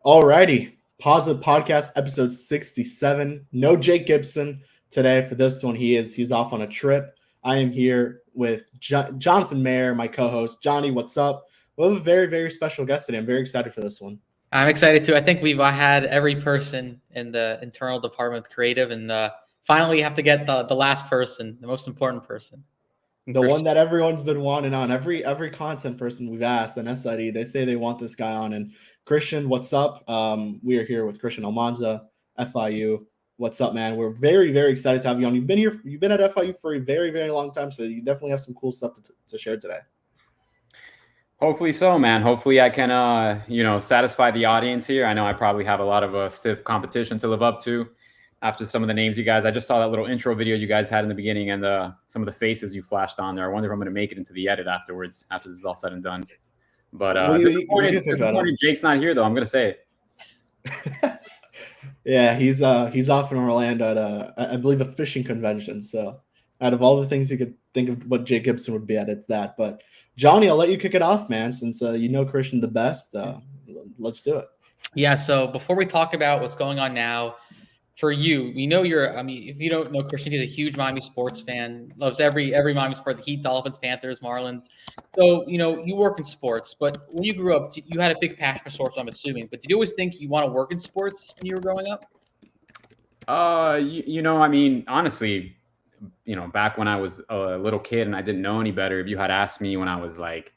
Alrighty, Paws podcast episode 67. No Jake Gibson today for this one. He's off on a trip. I am here with Jonathan Mayer, my co-host. Johnny, what's up? We have a very special guest today. I'm very excited for this one. I'm excited too. I think we've had every person in the internal department with creative, and finally we have to get the last person, the most important person. The one that everyone's been wanting on. Every content person we've asked and SID, they say they want this guy on. And Christian, what's up? We are here with Christian Almanza, FIU. What's up, man? We're very excited to have you on. You've been at FIU for a very long time, so you definitely have some cool stuff to share today. Hopefully so, man. Hopefully I can, satisfy the audience here. I know I probably have a lot of stiff competition to live up to after some of the names you guys. I just saw that little intro video you guys had in the beginning and some of the faces you flashed on there. I wonder if I'm going to make it into the edit afterwards after this is all said and done. But disappointed Jake's not here, though. I'm going to say it. Yeah, he's off in Orlando at I believe a fishing convention. So out of all the things you could think of what Jake Gibson would be at, it's that. But Johnny, I'll let you kick it off, man, since you know Christian the best. Let's do it. Yeah, so before we talk about what's going on now, for you, we know if you don't know Christian, he's a huge Miami sports fan, loves every Miami sport, the Heat, Dolphins, Panthers, Marlins. So, you work in sports, but when you grew up, you had a big passion for sports, I'm assuming. But did you always think you want to work in sports when you were growing up? Honestly, back when I was a little kid and I didn't know any better, if you had asked me when I was like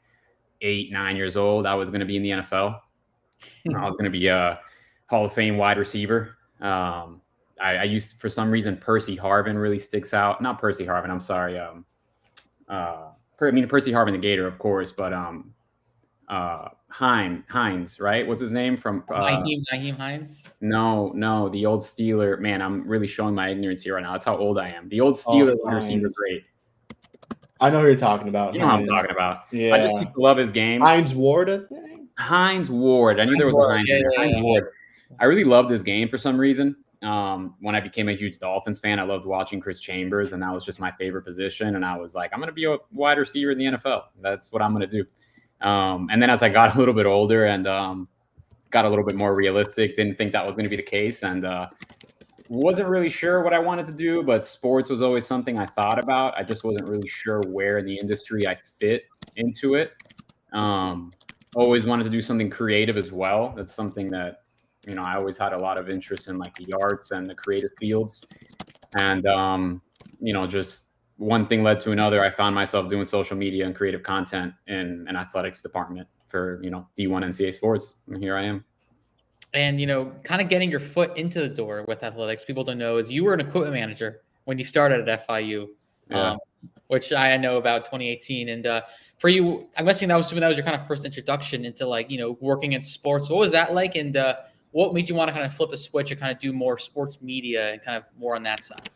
8, 9 years old, I was going to be in the NFL. I was going to be a Hall of Fame wide receiver. I used, for some reason, Percy Harvin really sticks out. Not Percy Harvin, I'm sorry. Percy Harvin, the Gator, of course, but Hines, right? What's his name from? Nyheim Hines? No, the old Steeler. Man, I'm really showing my ignorance here right now. That's how old I am. The old Steeler wide receiver, great. I know who you're talking about. You know what I'm talking about. Yeah. I just used to love his game. Hines Ward, I think. Hines Ward. I knew there was a Hines. Hines Ward. I really loved his game for some reason. When I became a huge Dolphins fan, I loved watching Chris Chambers, and that was just my favorite position. And I was like, I'm going to be a wide receiver in the NFL. That's what I'm going to do. And then as I got a little bit older and got a little bit more realistic, didn't think that was going to be the case, and wasn't really sure what I wanted to do, but sports was always something I thought about. I just wasn't really sure where in the industry I fit into it. Always wanted to do something creative as well. That's something that I always had a lot of interest in, like the arts and the creative fields. And, just one thing led to another. I found myself doing social media and creative content in an athletics department for, D1 NCAA sports. And here I am. And, kind of getting your foot into the door with athletics, people don't know, is you were an equipment manager when you started at FIU, which I know about 2018. And for you, I'm guessing that was your kind of first introduction into working in sports. What was that like? And what made you want to kind of flip the switch and kind of do more sports media and kind of more on that side?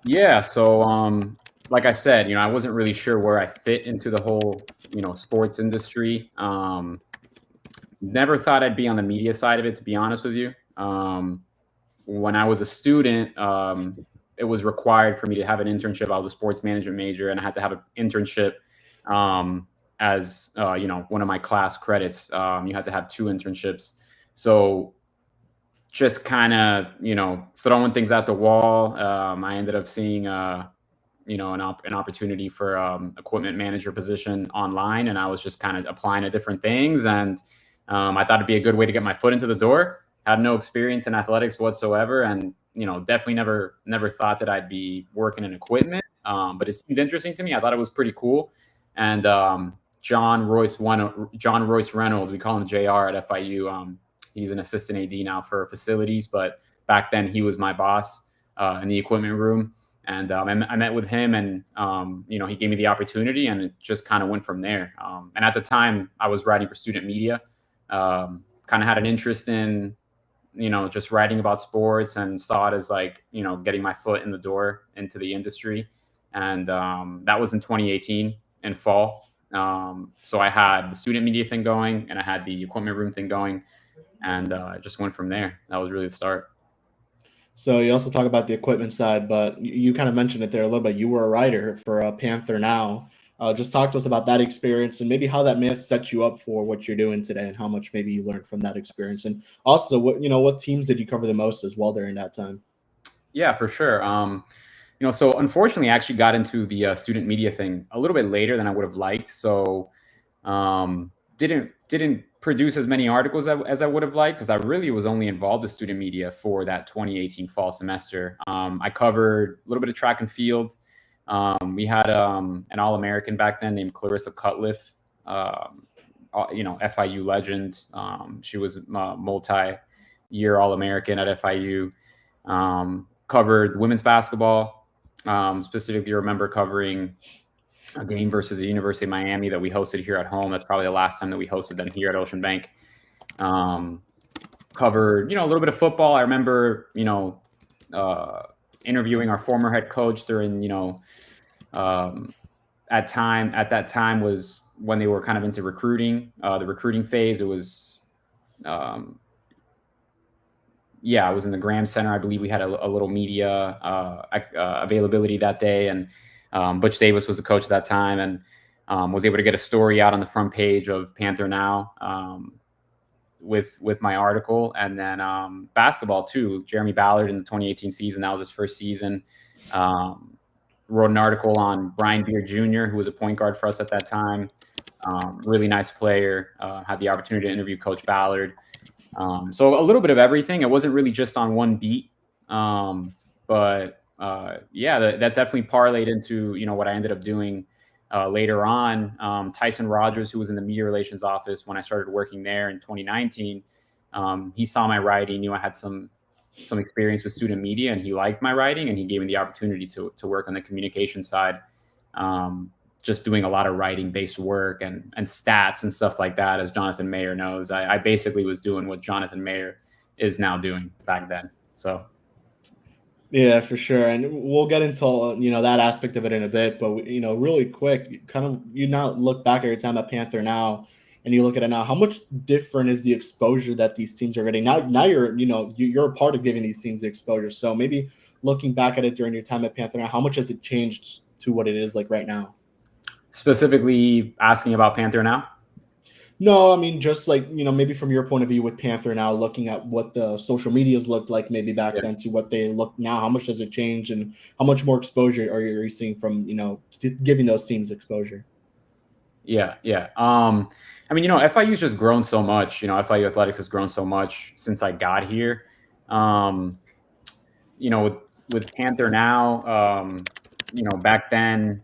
Yeah. So, like I said, I wasn't really sure where I fit into the whole, sports industry. Never thought I'd be on the media side of it, to be honest with you. When I was a student, it was required for me to have an internship. I was a sports management major, and I had to have an internship as, one of my class credits. You had to have 2 internships. So just kind of, throwing things at the wall. I ended up seeing, an opportunity for equipment manager position online, and I was just kind of applying to different things. And I thought it'd be a good way to get my foot into the door. Had no experience in athletics whatsoever, and definitely never thought that I'd be working in equipment. But it seemed interesting to me. I thought it was pretty cool. And John Royce Reynolds, we call him JR at FIU. He's an assistant AD now for facilities, but back then he was my boss in the equipment room. And I met with him, and he gave me the opportunity, and it just kind of went from there. And at the time, I was writing for student media. Kind of had an interest in, just writing about sports, and saw it as like, getting my foot in the door into the industry. And that was in 2018 in fall. So I had the student media thing going, and I had the equipment room thing going, and it just went from there. That was really the start. So you also talk about the equipment side, but you kind of mentioned it there a little bit. You were a writer for Panther Now. Just talk to us about that experience and maybe how that may have set you up for what you're doing today, and how much maybe you learned from that experience. And also, what teams did you cover the most as well during that time? Yeah, for sure. So unfortunately, I actually got into the student media thing a little bit later than I would have liked. So didn't produce as many articles as I would have liked, because I really was only involved with student media for that 2018 fall semester. I covered a little bit of track and field. We had an All-American back then named Clarissa Cutliff, FIU legend. She was a multi-year All-American at FIU. Covered women's basketball. Specifically, remember covering a game versus the University of Miami that we hosted here at home. That's probably the last time that we hosted them here at Ocean Bank. Covered, a little bit of football. I remember, interviewing our former head coach during, at that time was when they were kind of into recruiting, the recruiting phase. It was, I was in the Graham Center. I believe we had a little media availability that day, and Butch Davis was the coach at that time, and was able to get a story out on the front page of Panther Now with my article. And then basketball too. Jeremy Ballard in the 2018 season, that was his first season. Wrote an article on Brian Beard Jr., who was a point guard for us at that time. Really nice player. Had the opportunity to interview Coach Ballard. So a little bit of everything. It wasn't really just on one beat. But that definitely parlayed into, what I ended up doing later on. Tyson Rogers, who was in the media relations office when I started working there in 2019, he saw my writing, knew I had some experience with student media, and he liked my writing, and he gave me the opportunity to work on the communication side. Just doing a lot of writing based work and stats and stuff like that. As Jonathan Mayer knows, I basically was doing what Jonathan Mayer is now doing back then. So. Yeah, for sure. And we'll get into, that aspect of it in a bit, but, really quick, you now look back at your time at Panther Now, and you look at it now, how much different is the exposure that these teams are getting? Now you're a part of giving these teams the exposure. So maybe looking back at it during your time at Panther Now, how much has it changed to what it is like right now? Specifically asking about Panther Now? No, I mean, just like, maybe from your point of view with Panther Now, looking at what the social medias looked like maybe back then to what they look now, how much does it change, and how much more exposure are you seeing from, giving those teams exposure? Yeah. FIU's just grown so much. FIU athletics has grown so much since I got here. With Panther Now, back then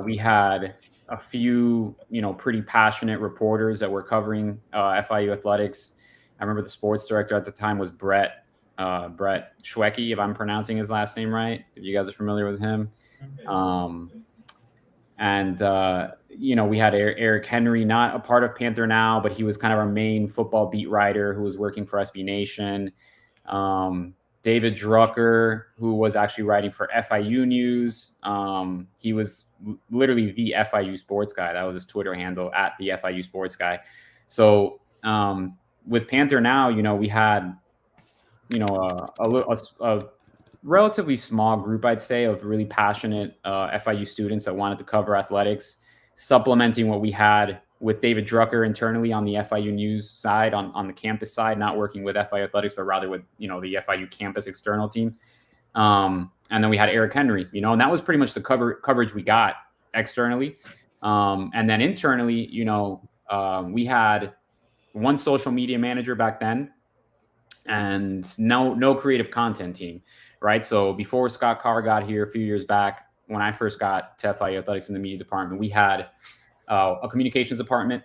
we had a few, pretty passionate reporters that were covering FIU athletics. I remember the sports director at the time was Brett Schwecke, if I'm pronouncing his last name right, if you guys are familiar with him. We had Eric Henry, not a part of Panther Now, but he was kind of our main football beat writer who was working for SB Nation. David Drucker, who was actually writing for FIU News. He was literally the FIU sports guy. That was his Twitter handle, at the FIU sports guy. So with Panther Now, we had, a relatively small group, I'd say, of really passionate FIU students that wanted to cover athletics, supplementing what we had with David Drucker internally on the FIU News side, on the campus side, not working with FIU athletics, but rather with, the FIU campus external team. And then we had Eric Henry, and that was pretty much the coverage we got externally. And then internally, we had one social media manager back then, and no creative content team, right? So before Scott Carr got here a few years back, when I first got to FIU athletics in the media department, we had a communications department,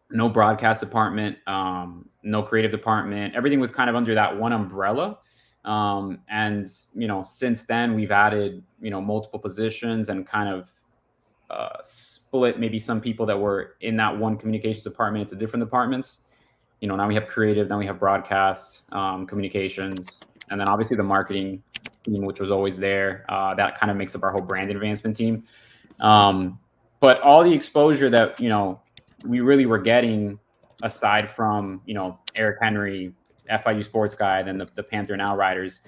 no broadcast department, no creative department. Everything was kind of under that one umbrella. And since then we've added, multiple positions and kind of split maybe some people that were in that one communications department into different departments. Now we have creative, then we have broadcast, communications, and then obviously the marketing team, which was always there. That kind of makes up our whole brand advancement team. But all the exposure that, we really were getting, aside from, Eric Henry, FIU sports guy, then the Panther Now writers,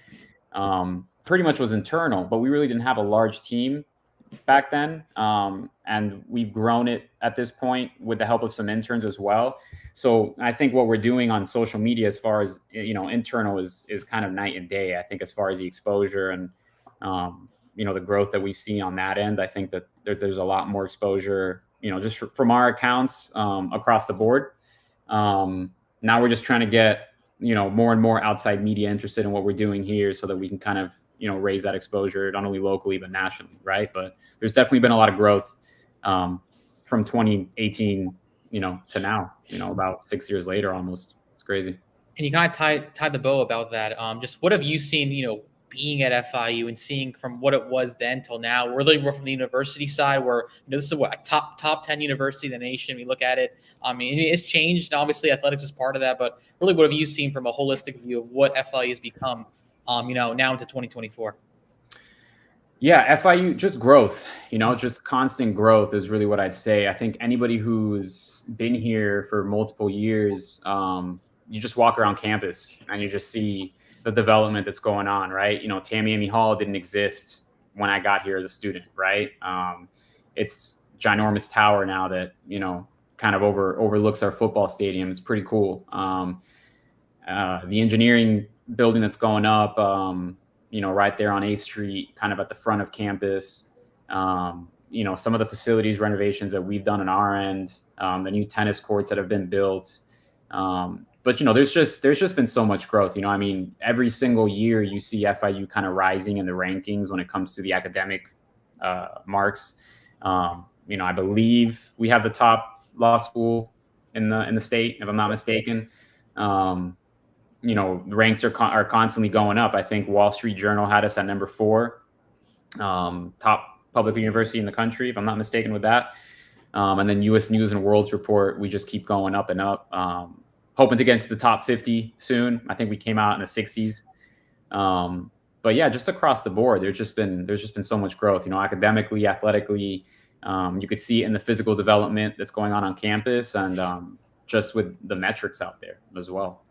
pretty much was internal, but we really didn't have a large team back then. And we've grown it at this point with the help of some interns as well. So I think what we're doing on social media as far as, internal is kind of night and day. I think as far as the exposure and, the growth that we've seen on that end, I think that there's a lot more exposure, just from our accounts across the board. Now we're just trying to get, more and more outside media interested in what we're doing here so that we can kind of, raise that exposure not only locally but nationally, right? But there's definitely been a lot of growth from 2018, to now, about 6 years later almost. It's crazy. And you kind of tie the bow about that. Just what have you seen, being at FIU and seeing from what it was then till now, really more from the university side where, this is a top 10 university in the nation. We look at it. I mean, it's changed. And obviously athletics is part of that, but really what have you seen from a holistic view of what FIU has become, now into 2024? Yeah, FIU, just growth, just constant growth is really what I'd say. I think anybody who's been here for multiple years, you just walk around campus and you just see the development that's going on, right? Tamiami Hall didn't exist when I got here as a student, right? It's ginormous tower now that, kind of overlooks our football stadium. It's pretty cool. The engineering building that's going up, right there on 8th Street, kind of at the front of campus. Some of the facilities renovations that we've done on our end, the new tennis courts that have been built. But there's just been so much growth. I mean, every single year you see FIU kind of rising in the rankings when it comes to the academic marks. I believe we have the top law school in the state, if I'm not mistaken. The ranks are constantly going up. I think Wall Street Journal had us at number 4, top public university in the country, if I'm not mistaken with that. And then U.S. News and World's Report, we just keep going up and up. Hoping to get into the top 50 soon. I think we came out in the 60s. But yeah, just across the board, there's just been so much growth, academically, athletically. You could see it in the physical development that's going on campus and just with the metrics out there as well.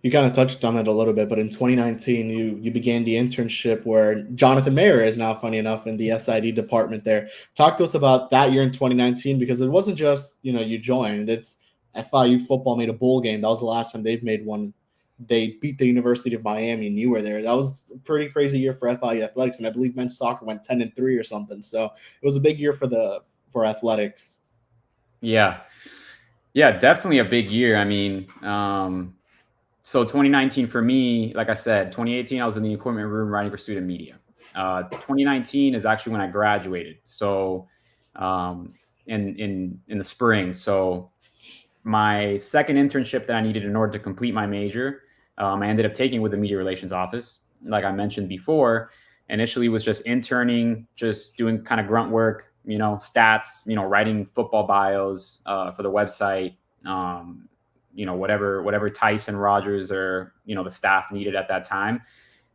You kind of touched on it a little bit, but in 2019, you began the internship where Jonathan Mayer is now, funny enough, in the SID department there. Talk to us about that year in 2019, because it wasn't just, you joined. It's FIU football made a bowl game. That was the last time they've made one. They beat the University of Miami, and you were there. That was a pretty crazy year for FIU athletics, and I believe men's soccer went 10-3 or something. So it was a big year for athletics. Yeah, definitely a big year. I mean, so 2019 for me, like I said, 2018 I was in the equipment room writing for student media. 2019 is actually when I graduated. So in the spring. So my second internship that I needed in order to complete my major, I ended up taking with the media relations office. Like I mentioned before, initially was just interning, just doing kind of grunt work, stats, writing football bios for the website, whatever Tyson, Rogers, or, the staff needed at that time.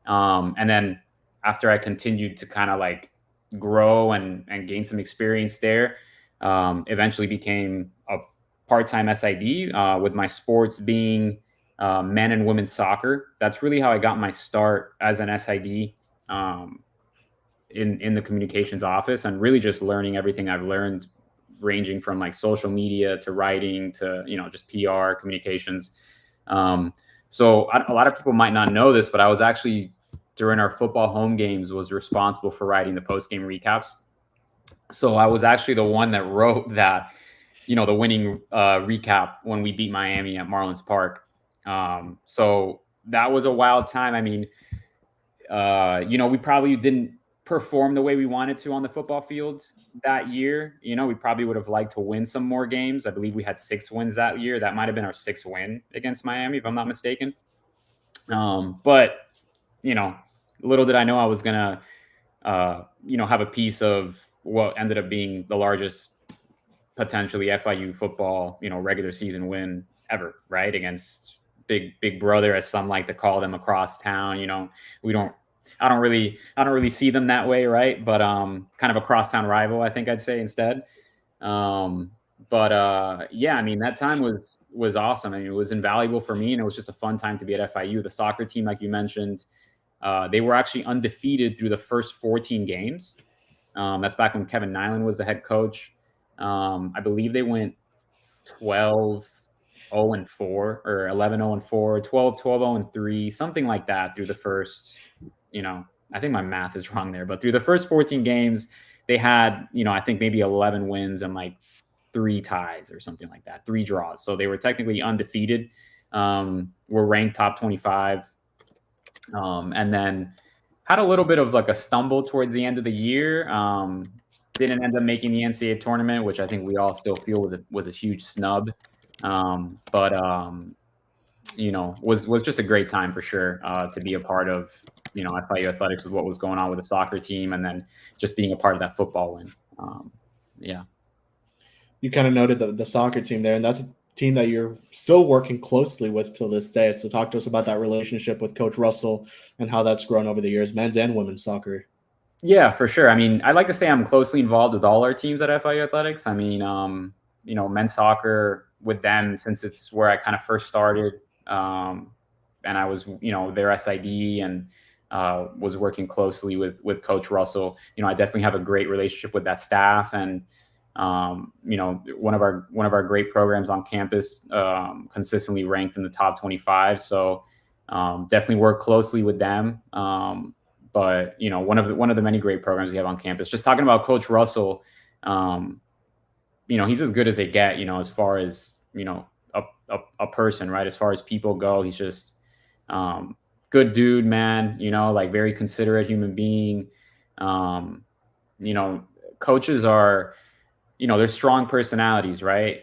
And then after I continued to kind of like grow and gain some experience there, eventually became a part-time SID, with my sports being men and women's soccer. That's really how I got my start as an SID in the communications office, and really just learning everything I've learned, ranging from like social media to writing to, just PR communications. So a lot of people might not know this, but I was actually, during our football home games, was responsible for writing the post-game recaps. So I was actually the one that wrote that, the winning recap when we beat Miami at Marlins Park. So that was a wild time. I mean, we probably didn't perform the way we wanted to on the football field that year. We probably would have liked to win some more games. I believe we had 6 wins that year. That might have been our 6th win against Miami, if I'm not mistaken. But, little did I know I was going to, have a piece of what ended up being the largest potentially FIU football, regular season win ever, right? Against big brother, as some like to call them, across town. I don't really see them that way, right? But kind of a crosstown rival, I think I'd say instead. Yeah, I mean, that time was awesome. I mean, it was invaluable for me, and it was just a fun time to be at FIU. The soccer team, like you mentioned, they were actually undefeated through the first 14 games. That's back when Kevin Nyland was the head coach. I believe they went 12-0-4 or 11-0-4, 12-0-3, something like that through the first, I think my math is wrong there, but through the first 14 games, they had, I think maybe 11 wins and like 3 ties or something like that, 3 draws. So they were technically undefeated. Were ranked top 25. And then had a little bit of like a stumble towards the end of the year. Didn't end up making the NCAA tournament, which I think we all still feel was a huge snub. But was just a great time for sure to be a part of, FIU athletics with what was going on with the soccer team, and then just being a part of that football win. Yeah. You kind of noted the soccer team there, and that's a team that you're still working closely with till this day. So talk to us about that relationship with Coach Russell and how that's grown over the years, men's and women's soccer. Yeah, for sure. I mean, I like to say I'm closely involved with all our teams at FIU athletics. I mean, men's soccer with them since it's where I kind of first started. And I was, their SID and was working closely with Coach Russell. I definitely have a great relationship with that staff, and one of our great programs on campus, consistently ranked in the top 25. So definitely work closely with them. But one of the many great programs we have on campus. Just talking about Coach Russell, he's as good as they get. As far as a person, right? As far as people go, he's just good dude, man. Like very considerate human being. Coaches are, they're strong personalities, right?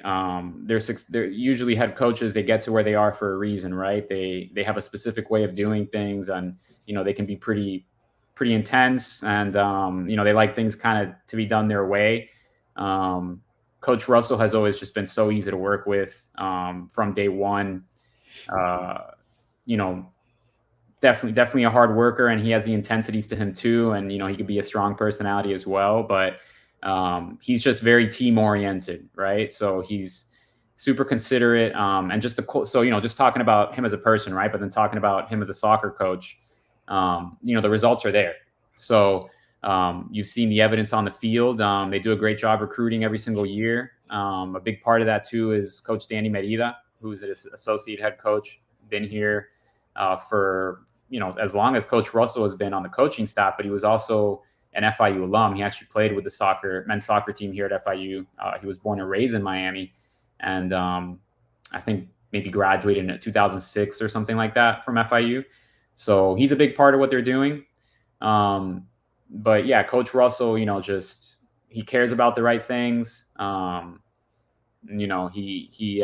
They're usually head coaches. They get to where they are for a reason, right? They have a specific way of doing things, and they can be pretty intense, and they like things kind of to be done their way. Coach Russell has always just been so easy to work with from day one. Definitely a hard worker, and he has the intensities to him too. And, he could be a strong personality as well, but he's just very team oriented. Right. So he's super considerate. And just just talking about him as a person, right. But then talking about him as a soccer coach, the results are there. So you've seen the evidence on the field. They do a great job recruiting every single year. A big part of that too is Coach Danny Merida, who's an associate head coach, been here for, as long as Coach Russell has been on the coaching staff, but he was also an FIU alum. He actually played with the men's soccer team here at FIU. He was born and raised in Miami, and I think maybe graduated in 2006 or something like that from FIU. So he's a big part of what they're doing. But yeah, Coach Russell, he cares about the right things. He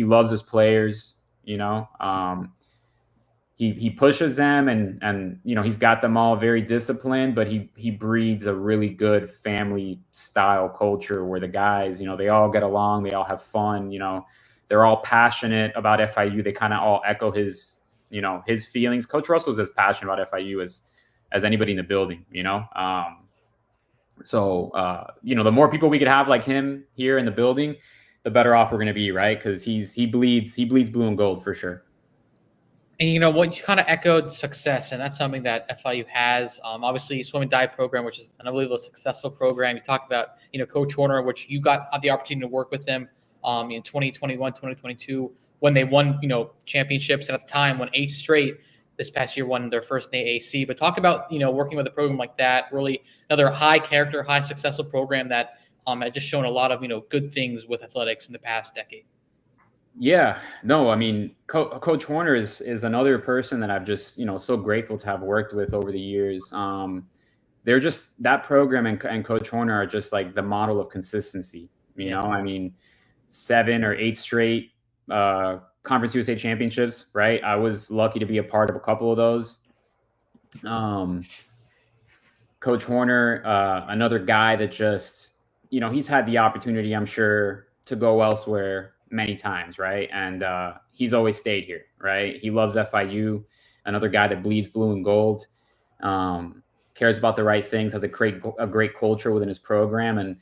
loves his players. He pushes them, and he's got them all very disciplined, but he breeds a really good family style culture where the guys, they all get along, they all have fun, they're all passionate about FIU. They kind of all echo his feelings. Coach Russell's as passionate about FIU as anybody in the building, So the more people we could have like him here in the building, the better off we're going to be, right? Because he bleeds blue and gold for sure. And what you kind of echoed success, and that's something that FIU has. Obviously, swim and dive program, which is an unbelievable successful program. You talked about Coach Horner, which you got the opportunity to work with him in 2021, 2022 when they won championships, and at the time won 8 straight. This past year won their first in AAC. But talk about working with a program like that. Really another high character, high successful program that had just shown a lot of good things with athletics in the past decade. Yeah, no, I mean, Coach Horner is another person that I've just, so grateful to have worked with over the years. They're just, that program and Coach Horner are just like the model of consistency. I mean, 7 or 8 straight Conference USA championships, right? I was lucky to be a part of a couple of those. Coach Horner, another guy that just, he's had the opportunity, I'm sure, to go elsewhere many times, right? And he's always stayed here, right? He loves FIU. Another guy that bleeds blue and gold, cares about the right things, has a great culture within his program. And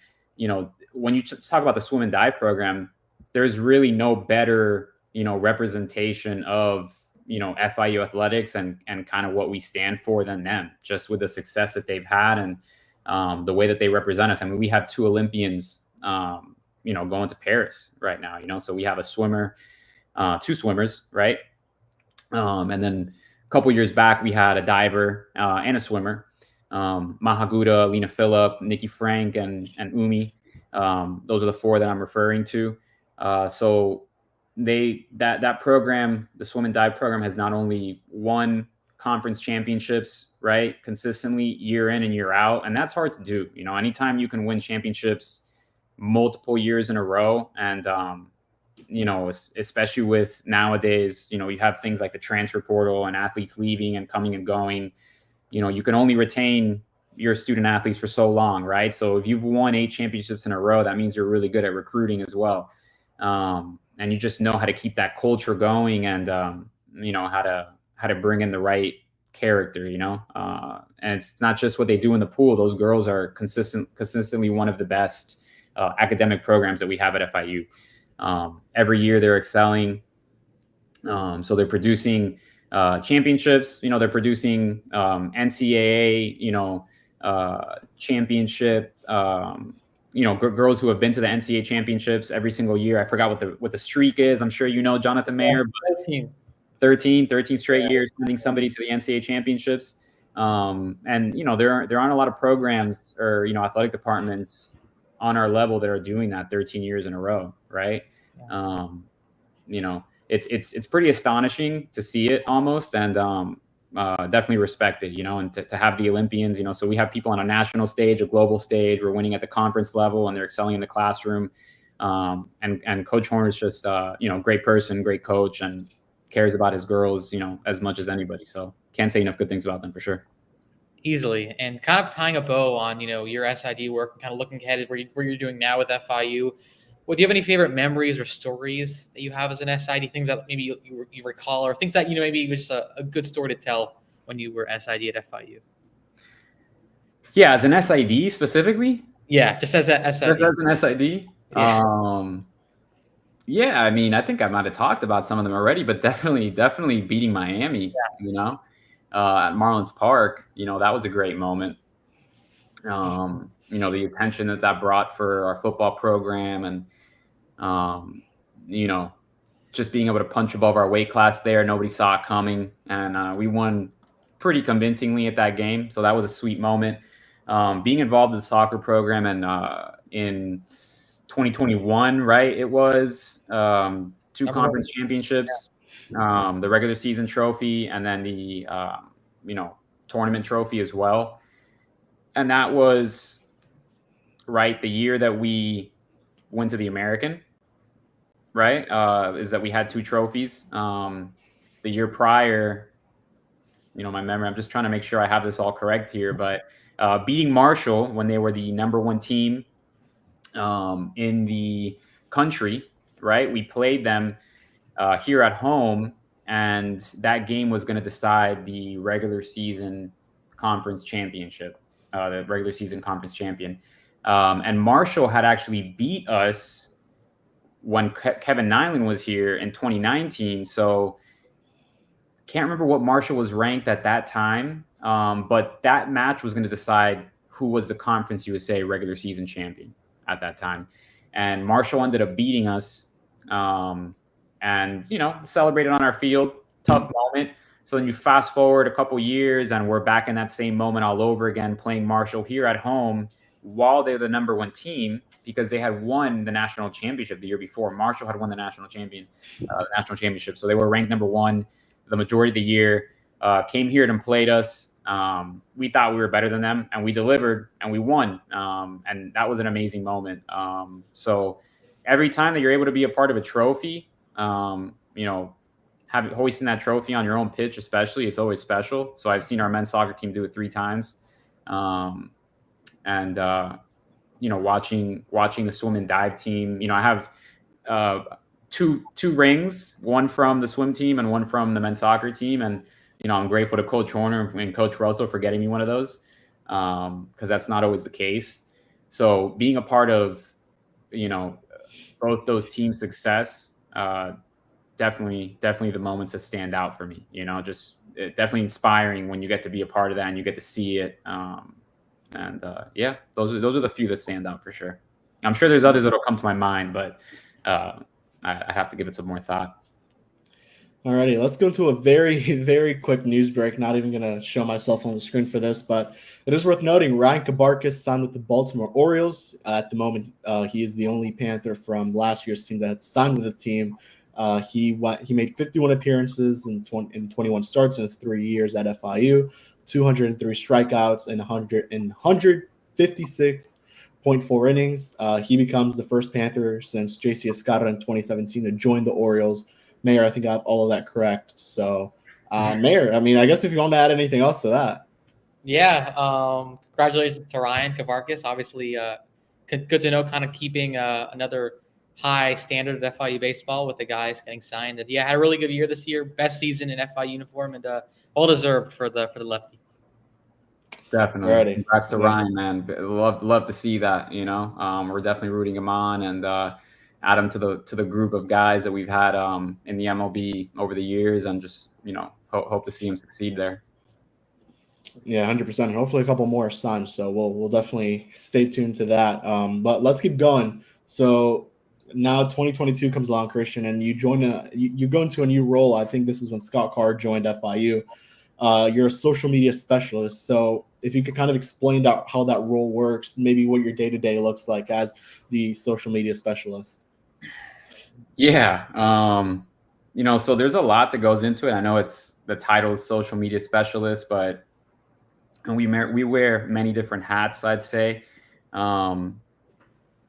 when you talk about the swim and dive program, there's really no better representation of FIU athletics and kind of what we stand for than them, just with the success that they've had. And the way that they represent us. I mean, we have 2 Olympians, going to Paris right now, so we have a swimmer, 2 swimmers, right? And then a couple years back, we had a diver and a swimmer, Mahaguda, Lena Phillip, Nikki Frank, and Umi. Those are the 4 that I'm referring to. So that program, the swim and dive program, has not only won conference championships, right, consistently year in and year out, and that's hard to do. Anytime you can win championships multiple years in a row, and especially with nowadays, you have things like the transfer portal and athletes leaving and coming and going. You can only retain your student athletes for so long, right? So if you've won 8 championships in a row, that means you're really good at recruiting as well. And you just know how to keep that culture going, and how to bring in the right character, and it's not just what they do in the pool. Those girls are consistently one of the best academic programs that we have at FIU. Every year they're excelling. So they're producing championships, they're producing NCAA, championship, girls who have been to the NCAA championships every single year. I forgot what the streak is. I'm sure Jonathan Mayer. 13 straight years sending somebody to the NCAA championships. And there aren't a lot of programs or athletic departments on our level that are doing that 13 years in a row, right? It's pretty astonishing to see it almost, and definitely respect it, and to have the Olympians, so we have people on a national stage, a global stage. We're winning at the conference level, and they're excelling in the classroom. And Coach Horn is just great person, great coach, and cares about his girls, as much as anybody. So can't say enough good things about them for sure. Easily. And kind of tying a bow on, your SID work and kind of looking ahead at where you're doing now with FIU. Well, do you have any favorite memories or stories that you have as an SID, things that maybe you recall, or things that, maybe it was just a good story to tell when you were SID at FIU? Yeah, as an SID specifically? Yeah, just as a SID. Just as an SID? Yeah. Yeah, I mean, I think I might have talked about some of them already, but definitely beating Miami, at Marlins Park, that was a great moment. The attention that brought for our football program, and, just being able to punch above our weight class there. Nobody saw it coming, and we won pretty convincingly at that game. So that was a sweet moment. Being involved in the soccer program, and in 2021, right? It was 2 conference championships, the regular season trophy, and then the tournament trophy as well. And that was right the year that we went to the American, right? Is that we had 2 trophies. The year prior, my memory, I'm just trying to make sure I have this all correct here, but beating Marshall when they were the #1 team in the country, right? We played them here at home, and that game was going to decide the regular season conference championship, the regular season conference champion. And Marshall had actually beat us when Kevin Nyland was here in 2019. So can't remember what Marshall was ranked at that time, but that match was going to decide who was the Conference USA regular season champion at that time. And Marshall ended up beating us, and, celebrated on our field. Tough moment. So then you fast forward a couple years, and we're back in that same moment all over again, playing Marshall here at home while they're the #1 team, because they had won the national championship the year before. Marshall had won the national championship. So they were ranked #1 the majority of the year, came here and played us. We thought we were better than them, and we delivered, and we won. And that was an amazing moment. So every time that you're able to be a part of a trophy, hoisting that trophy on your own pitch, especially, it's always special. So I've seen our men's soccer team do it 3 times. Watching the swim and dive team, I have two rings, one from the swim team and one from the men's soccer team. And, I'm grateful to Coach Horner and Coach Russell for getting me one of those, because that's not always the case. So being a part of, both those teams' success, definitely the moments that stand out for me, just definitely inspiring when you get to be a part of that and you get to see it. And yeah, those are the few that stand out for sure. I'm sure there's others that'll come to my mind, but I have to give it some more thought. Alrighty, let's go into a very, very quick news break. Not even going to show myself on the screen for this, but it is worth noting Ryan Kabarkis signed with the Baltimore Orioles. At the moment, he is the only Panther from last year's team that signed with the team. He made 51 appearances in 21 starts in his 3 years at FIU, 203 strikeouts and 156.4 innings. He becomes the first Panther since J.C. Escarra in 2017 to join the Orioles. Mayor, I think I have all of that correct. So, Mayor, I mean, I guess if you want to add anything else to that. Yeah. Congratulations to Ryan Kavarkis. Obviously, good to know, kind of keeping another high standard at FIU baseball with the guys getting signed. And yeah, had a really good year this year. Best season in FIU uniform, and well deserved for the lefty. Definitely. Alrighty. Congrats to Ryan, man. Love to see that. We're definitely rooting him on and add him to the group of guys that we've had in the MLB over the years, and just hope to see him succeed there. Yeah, 100%. Hopefully, a couple more signs. So we'll definitely stay tuned to that. But let's keep going. So now 2022 comes along, Christian, and you go into a new role. I think this is when Scott Carr joined FIU. You're a social media specialist. So if you could kind of explain how that role works, maybe what your day-to-day looks like as the social media specialist. Yeah. So there's a lot that goes into it. I know the title is social media specialist, but we wear many different hats, I'd say.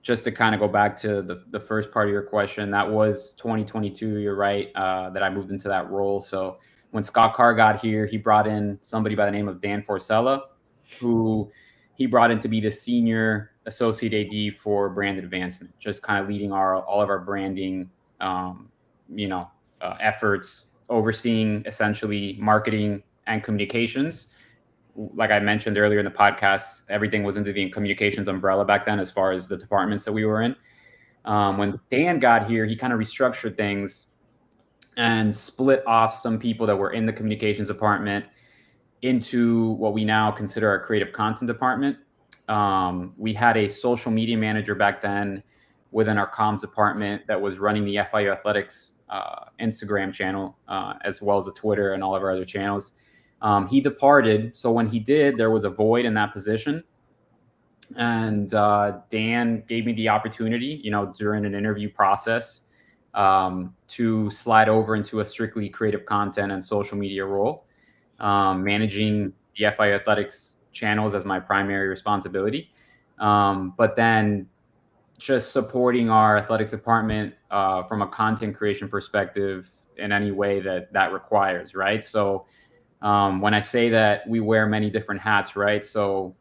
Just to kind of go back to the first part of your question, that was 2022. You're right, that I moved into that role. So when Scott Carr got here, he brought in somebody by the name of Dan Forcella, who he brought in to be the senior associate AD for brand advancement, just kind of leading all of our branding, efforts, overseeing essentially marketing and communications. Like I mentioned earlier in the podcast, everything was under the communications umbrella back then as far as the departments that we were in. When Dan got here, he kind of restructured things and split off some people that were in the communications department into what we now consider our creative content department. We had a social media manager back then within our comms department that was running the FIU Athletics Instagram channel, as well as the Twitter and all of our other channels. He departed. So when he did, there was a void in that position. And Dan gave me the opportunity, during an interview process, to slide over into a strictly creative content and social media role, managing the FIU Athletics channels as my primary responsibility. But then just supporting our athletics department from a content creation perspective in any way that requires, right? So when I say that we wear many different hats, right? So,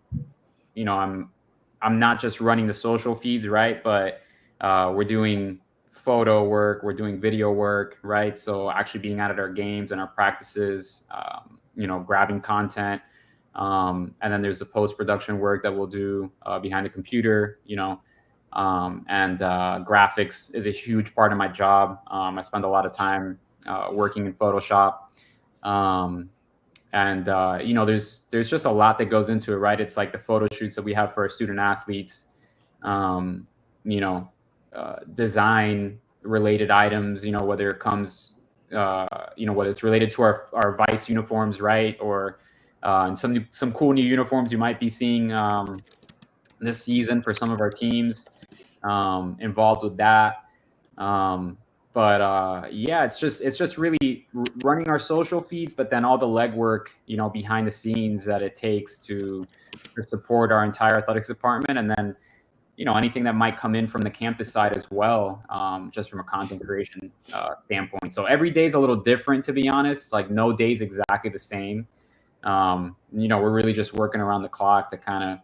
I'm not just running the social feeds, right? But we're doing photo work, we're doing video work, right? So actually being out at our games and our practices, grabbing content. And then there's the post-production work that we'll do behind the computer, and graphics is a huge part of my job. I spend a lot of time working in Photoshop. There's just a lot that goes into it, right? It's like the photo shoots that we have for our student athletes, design related items, whether it comes, whether it's related to our Vice uniforms, right? Or and some cool new uniforms you might be seeing this season for some of our teams involved with that. It's just really running our social feeds, but then all the legwork, behind the scenes that it takes to support our entire athletics department. And then, anything that might come in from the campus side as well, just from a content creation standpoint. So every day is a little different, to be honest. Like no day's exactly the same. We're really just working around the clock to kind of,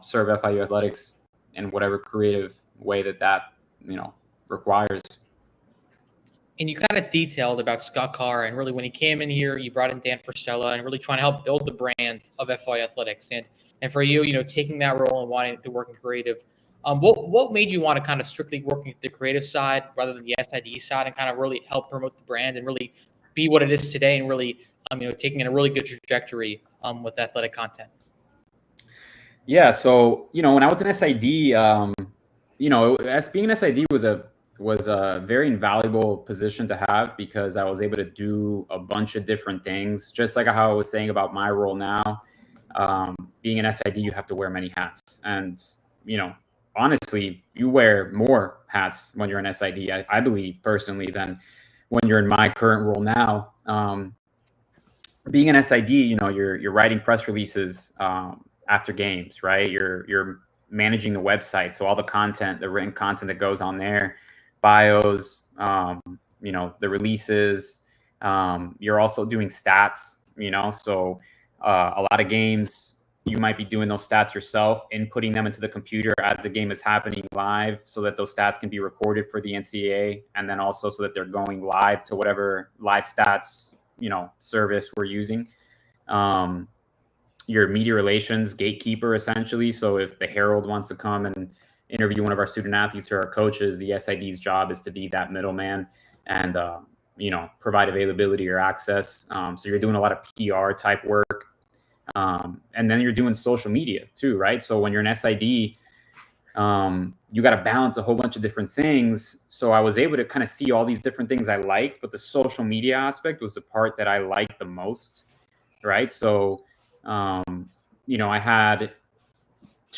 serve FIU athletics in whatever creative way that requires. And you kind of detailed about Scott Carr, and really when he came in here, you brought in Dan Forcella and really trying to help build the brand of FIU Athletics. And for you, taking that role and wanting to work in creative, what made you want to kind of strictly work with the creative side rather than the SID side, and kind of really help promote the brand and really be what it is today, and really taking in a really good trajectory with athletic content? Yeah. So, when I was an SID, as being an SID was a very invaluable position to have because I was able to do a bunch of different things. Just like how I was saying about my role now, being an SID, you have to wear many hats, and honestly, you wear more hats when you're an SID. I believe personally than when you're in my current role now. Being an SID, you're writing press releases after games, right? You're managing the website, so all the content, the written content that goes on there, bios, the releases. You're also doing stats, so a lot of games you might be doing those stats yourself, inputting them into the computer as the game is happening live, so that those stats can be recorded for the NCAA, and then also so that they're going live to whatever live stats service we're using. Your media relations gatekeeper, essentially. So if the Herald wants to come and interview one of our student athletes or our coaches, the SID's job is to be that middleman and provide availability or access. So you're doing a lot of PR type work, and then you're doing social media too, right? So when you're an SID, you got to balance a whole bunch of different things. So I was able to kind of see all these different things I liked, but the social media aspect was the part that I liked the most, right? So, I had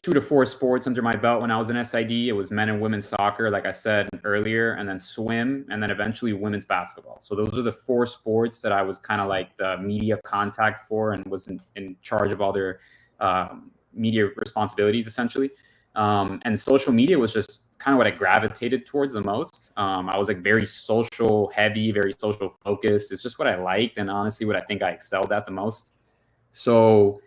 2 to 4 sports under my belt when I was in SID. It was men and women's soccer, like I said earlier, and then swim, and then eventually women's basketball. So those are the 4 sports that I was kind of like the media contact for and was in charge of all their media responsibilities, essentially. And social media was just kind of what I gravitated towards the most. I was like very social heavy, very social focused. It's just what I liked, and honestly, what I think I excelled at the most. So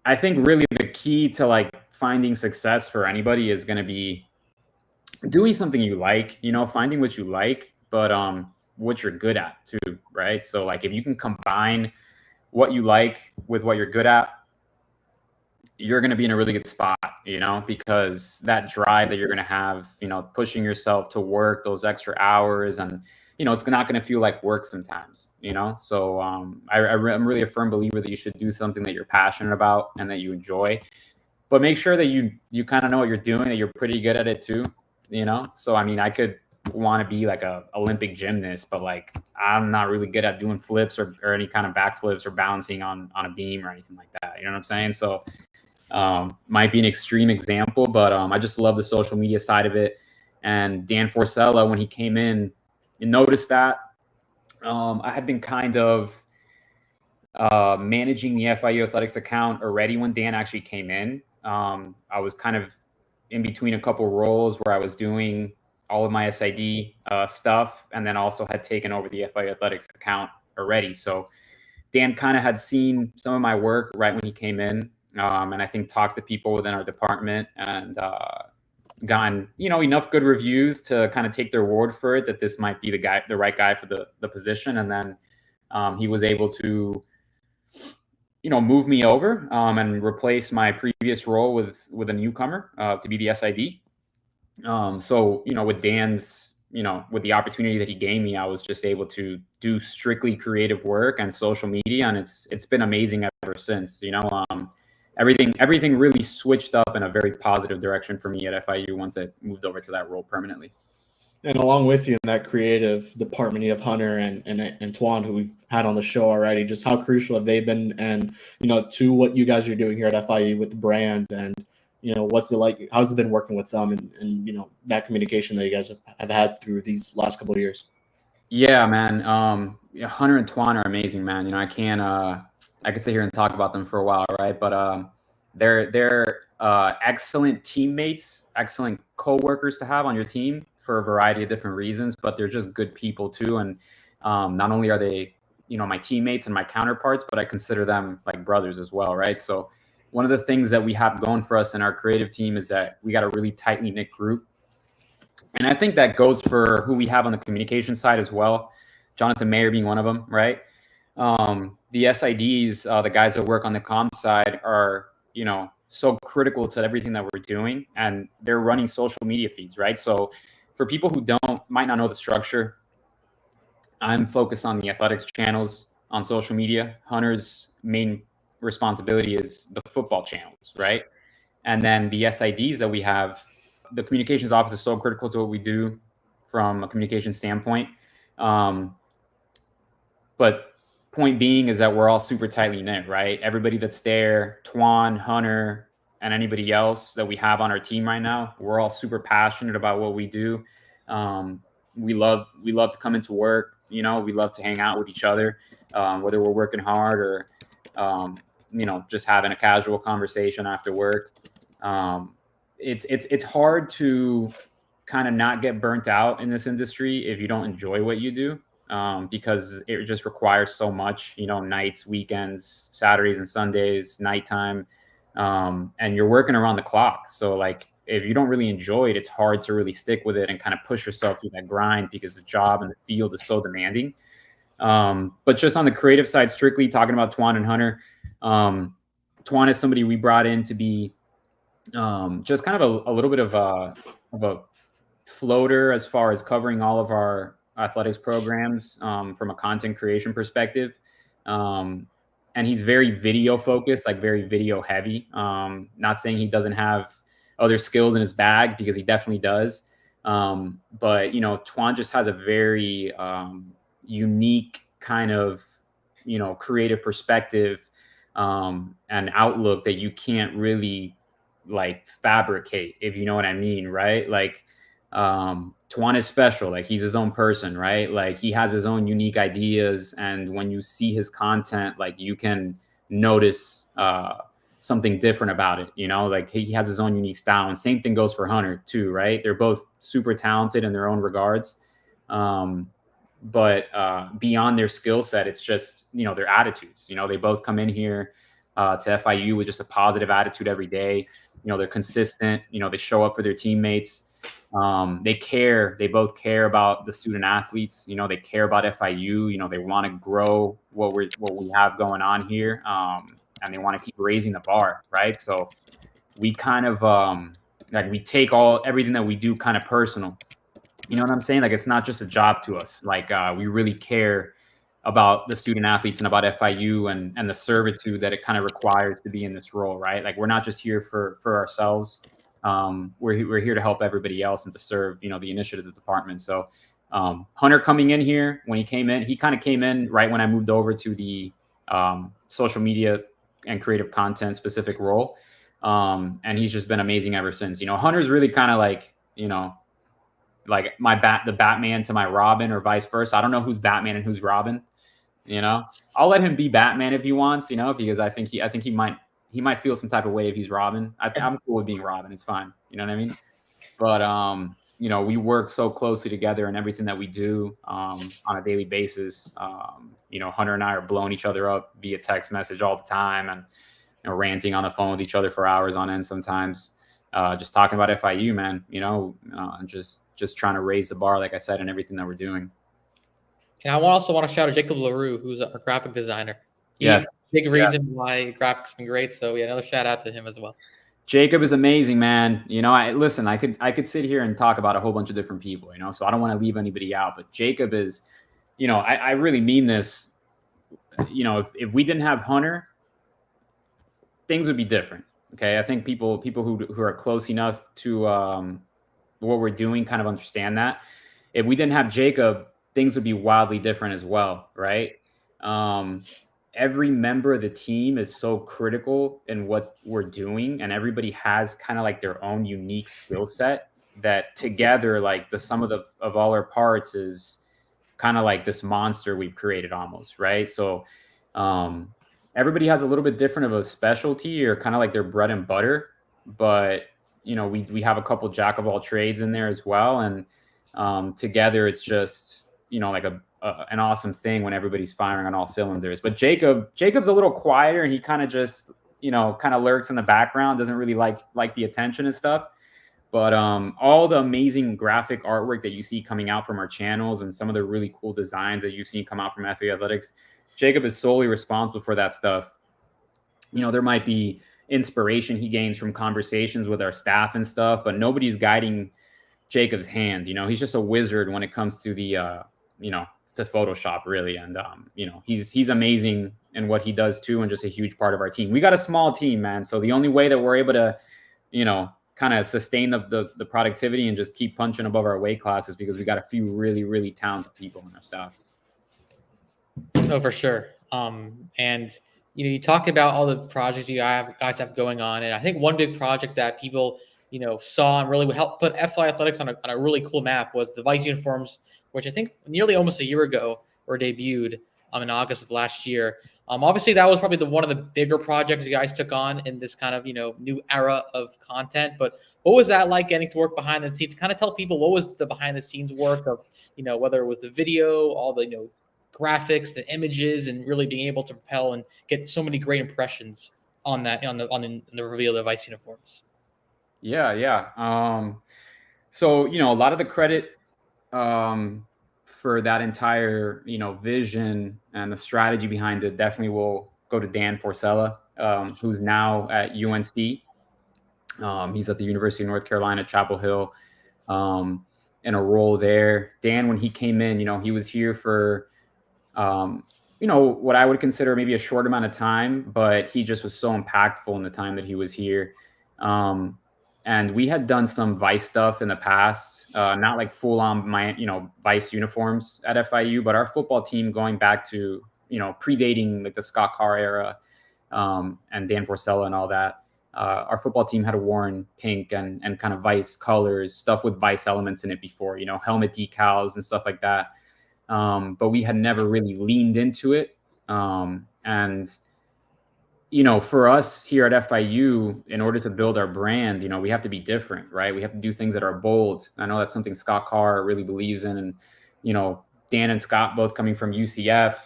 I think really the key to like finding success for anybody is going to be doing something you like, finding what you like, but what you're good at too, right? So like if you can combine what you like with what you're good at, you're going to be in a really good spot, because that drive that you're going to have, pushing yourself to work those extra hours, and it's not going to feel like work sometimes, so I'm really a firm believer that you should do something that you're passionate about and that you enjoy, but make sure that you kind of know what you're doing, that you're pretty good at it too, so I mean, I could want to be like a Olympic gymnast, but like I'm not really good at doing flips or any kind of backflips or balancing on a beam or anything like that, you know what I'm saying? So might be an extreme example, but I just love the social media side of it. And Dan Forcella, when he came in, you noticed that I had been kind of managing the FIU athletics account already when Dan actually came in. I was kind of in between a couple roles where I was doing all of my SID stuff, and then also had taken over the FIU athletics account already. So Dan kind of had seen some of my work right when he came in, and I think talked to people within our department and gotten enough good reviews to kind of take their word for it that this might be the right guy for the position. And then he was able to move me over and replace my previous role with a newcomer to be the SID. So with Dan's with the opportunity that he gave me, I was just able to do strictly creative work and social media, and it's been amazing ever since. Everything really switched up in a very positive direction for me at FIU once I moved over to that role permanently. And along with you in that creative department, you have Hunter and Tuan, who we've had on the show already. Just how crucial have they been, and to what you guys are doing here at FIU with the brand, and what's it like? How's it been working with them, and that communication that you guys have had through these last couple of years? Yeah, man. Hunter and Tuan are amazing, man. I can sit here and talk about them for a while, right? But they're excellent teammates, excellent co-workers to have on your team for a variety of different reasons, but they're just good people too. And not only are they, my teammates and my counterparts, but I consider them like brothers as well, right? So one of the things that we have going for us in our creative team is that we got a really tightly knit group. And I think that goes for who we have on the communication side as well. Jonathan Mayer being one of them, right? The SIDs, the guys that work on the comm side are, so critical to everything that we're doing, and they're running social media feeds, right? So for people who might not know the structure, I'm focused on the athletics channels on social media. Hunter's main responsibility is the football channels, right? And then the SIDs that we have, the communications office is so critical to what we do from a communication standpoint. But point being is that we're all super tightly knit, right? Everybody that's there, Twan, Hunter, and anybody else that we have on our team right now, we're all super passionate about what we do. We love to come into work. We love to hang out with each other, whether we're working hard or just having a casual conversation after work. It's hard to kind of not get burnt out in this industry if you don't enjoy what you do. Because it just requires so much, nights, weekends, Saturdays and Sundays, nighttime, and you're working around the clock. So like, if you don't really enjoy it, it's hard to really stick with it and kind of push yourself through that grind because the job and the field is so demanding. But just on the creative side, strictly talking about Twan and Hunter, Twan is somebody we brought in to be just kind of a little bit of a floater as far as covering all of our athletics programs from a content creation perspective. And he's very video focused, like very video heavy. Not saying he doesn't have other skills in his bag, because he definitely does. But, Twan just has a very unique kind of, creative perspective and outlook that you can't really like fabricate, if you know what I mean, right? Like, Twan is special. Like, he's his own person, right? Like, he has his own unique ideas, and when you see his content, like, you can notice something different about it. Like, he has his own unique style, and same thing goes for Hunter too, right? They're both super talented in their own regards, but beyond their skill set, it's just their attitudes. They both come in here to FIU with just a positive attitude every day. They're consistent. They show up for their teammates. They care. They both care about the student athletes. They care about FIU. They want to grow what we have going on here, and they want to keep raising the bar, right? So we kind of like, we take everything that we do kind of personal. You know what I'm saying? Like, it's not just a job to us. Like, we really care about the student athletes and about FIU and the servitude that it kind of requires to be in this role, right? Like, we're not just here for ourselves. We're here to help everybody else and to serve, the initiatives of the department. So Hunter coming in here, when he kind of came in right when I moved over to the social media and creative content specific role. And he's just been amazing ever since. Hunter's really kind of like, like the Batman to my Robin, or vice versa. I don't know who's Batman and who's Robin. I'll let him be Batman if he wants, because I think he might feel some type of way if he's Robin. I'm cool with being Robin. It's fine. You know what I mean? But, we work so closely together in everything that we do on a daily basis. Hunter and I are blowing each other up via text message all the time, and ranting on the phone with each other for hours on end sometimes. Just talking about FIU, man, and just trying to raise the bar, like I said, in everything that we're doing. And I also want to shout out Jacob LaRue, who's our graphic designer. He's a big reason why graphics been great. So yeah, another shout out to him as well. Jacob is amazing, man. I could sit here and talk about a whole bunch of different people, so I don't want to leave anybody out, but Jacob is, I really mean this. If we didn't have Hunter, things would be different. Okay. I think people who are close enough to what we're doing kind of understand that. If we didn't have Jacob, things would be wildly different as well, right? Every member of the team is so critical in what we're doing, and everybody has kind of like their own unique skill set that together, like the sum of all our parts is kind of like this monster we've created almost, right? So everybody has a little bit different of a specialty, or kind of like their bread and butter, but we have a couple jack of all trades in there as well, and together it's just like an awesome thing when everybody's firing on all cylinders. But Jacob's a little quieter, and he kind of just kind of lurks in the background, doesn't really like the attention and stuff. But all the amazing graphic artwork that you see coming out from our channels, and some of the really cool designs that you've seen come out from FA Athletics, Jacob is solely responsible for that stuff. There might be inspiration he gains from conversations with our staff and stuff, but nobody's guiding Jacob's hand. He's just a wizard when it comes to the to Photoshop, really. And he's amazing in what he does too, and just a huge part of our team. We got a small team, man, so the only way that we're able to kind of sustain the productivity and just keep punching above our weight classes, because we got a few really, really talented people on our staff. Oh, for sure. And you talk about all the projects you guys have going on, and I think one big project that people saw and really helped put FI athletics on a really cool map was the Vice uniforms, which I think nearly almost a year ago were debuted in August of last year. Obviously, that was probably one of the bigger projects you guys took on in this kind of new era of content. But what was that like, getting to work behind the scenes? Kind of tell people what was the behind the scenes work of whether it was the video, all the graphics, the images, and really being able to propel and get so many great impressions on that on the reveal of Vice uniforms. Yeah. So a lot of the credit for that entire vision and the strategy behind it definitely will go to Dan Forcella, who's now at UNC. He's at the University of North Carolina, Chapel Hill, in a role there. Dan, when he came in, he was here for what I would consider maybe a short amount of time, but he just was so impactful in the time that he was here. And we had done some Vice stuff in the past, not like full on Vice uniforms at FIU, but our football team, going back to, predating like the Scott Carr era, and Dan Forcella and all that. Our football team had worn pink and kind of Vice colors, stuff with Vice elements in it before, helmet decals and stuff like that. But we had never really leaned into it. And for us here at FIU, in order to build our brand, we have to be different, right? We have to do things that are bold. I know that's something Scott Carr really believes in. And, Dan and Scott, both coming from UCF,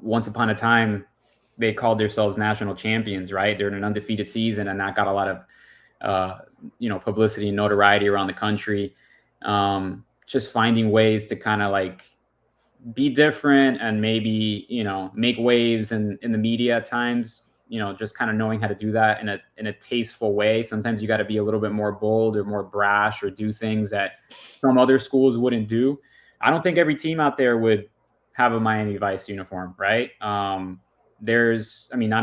once upon a time, they called themselves national champions, right? They're in an undefeated season, and that got a lot of, publicity and notoriety around the country. Just finding ways to kind of like be different and maybe, make waves in the media at times, just kind of knowing how to do that in a tasteful way. Sometimes you got to be a little bit more bold or more brash, or do things that some other schools wouldn't do. I don't think every team out there would have a Miami Vice uniform, right? Not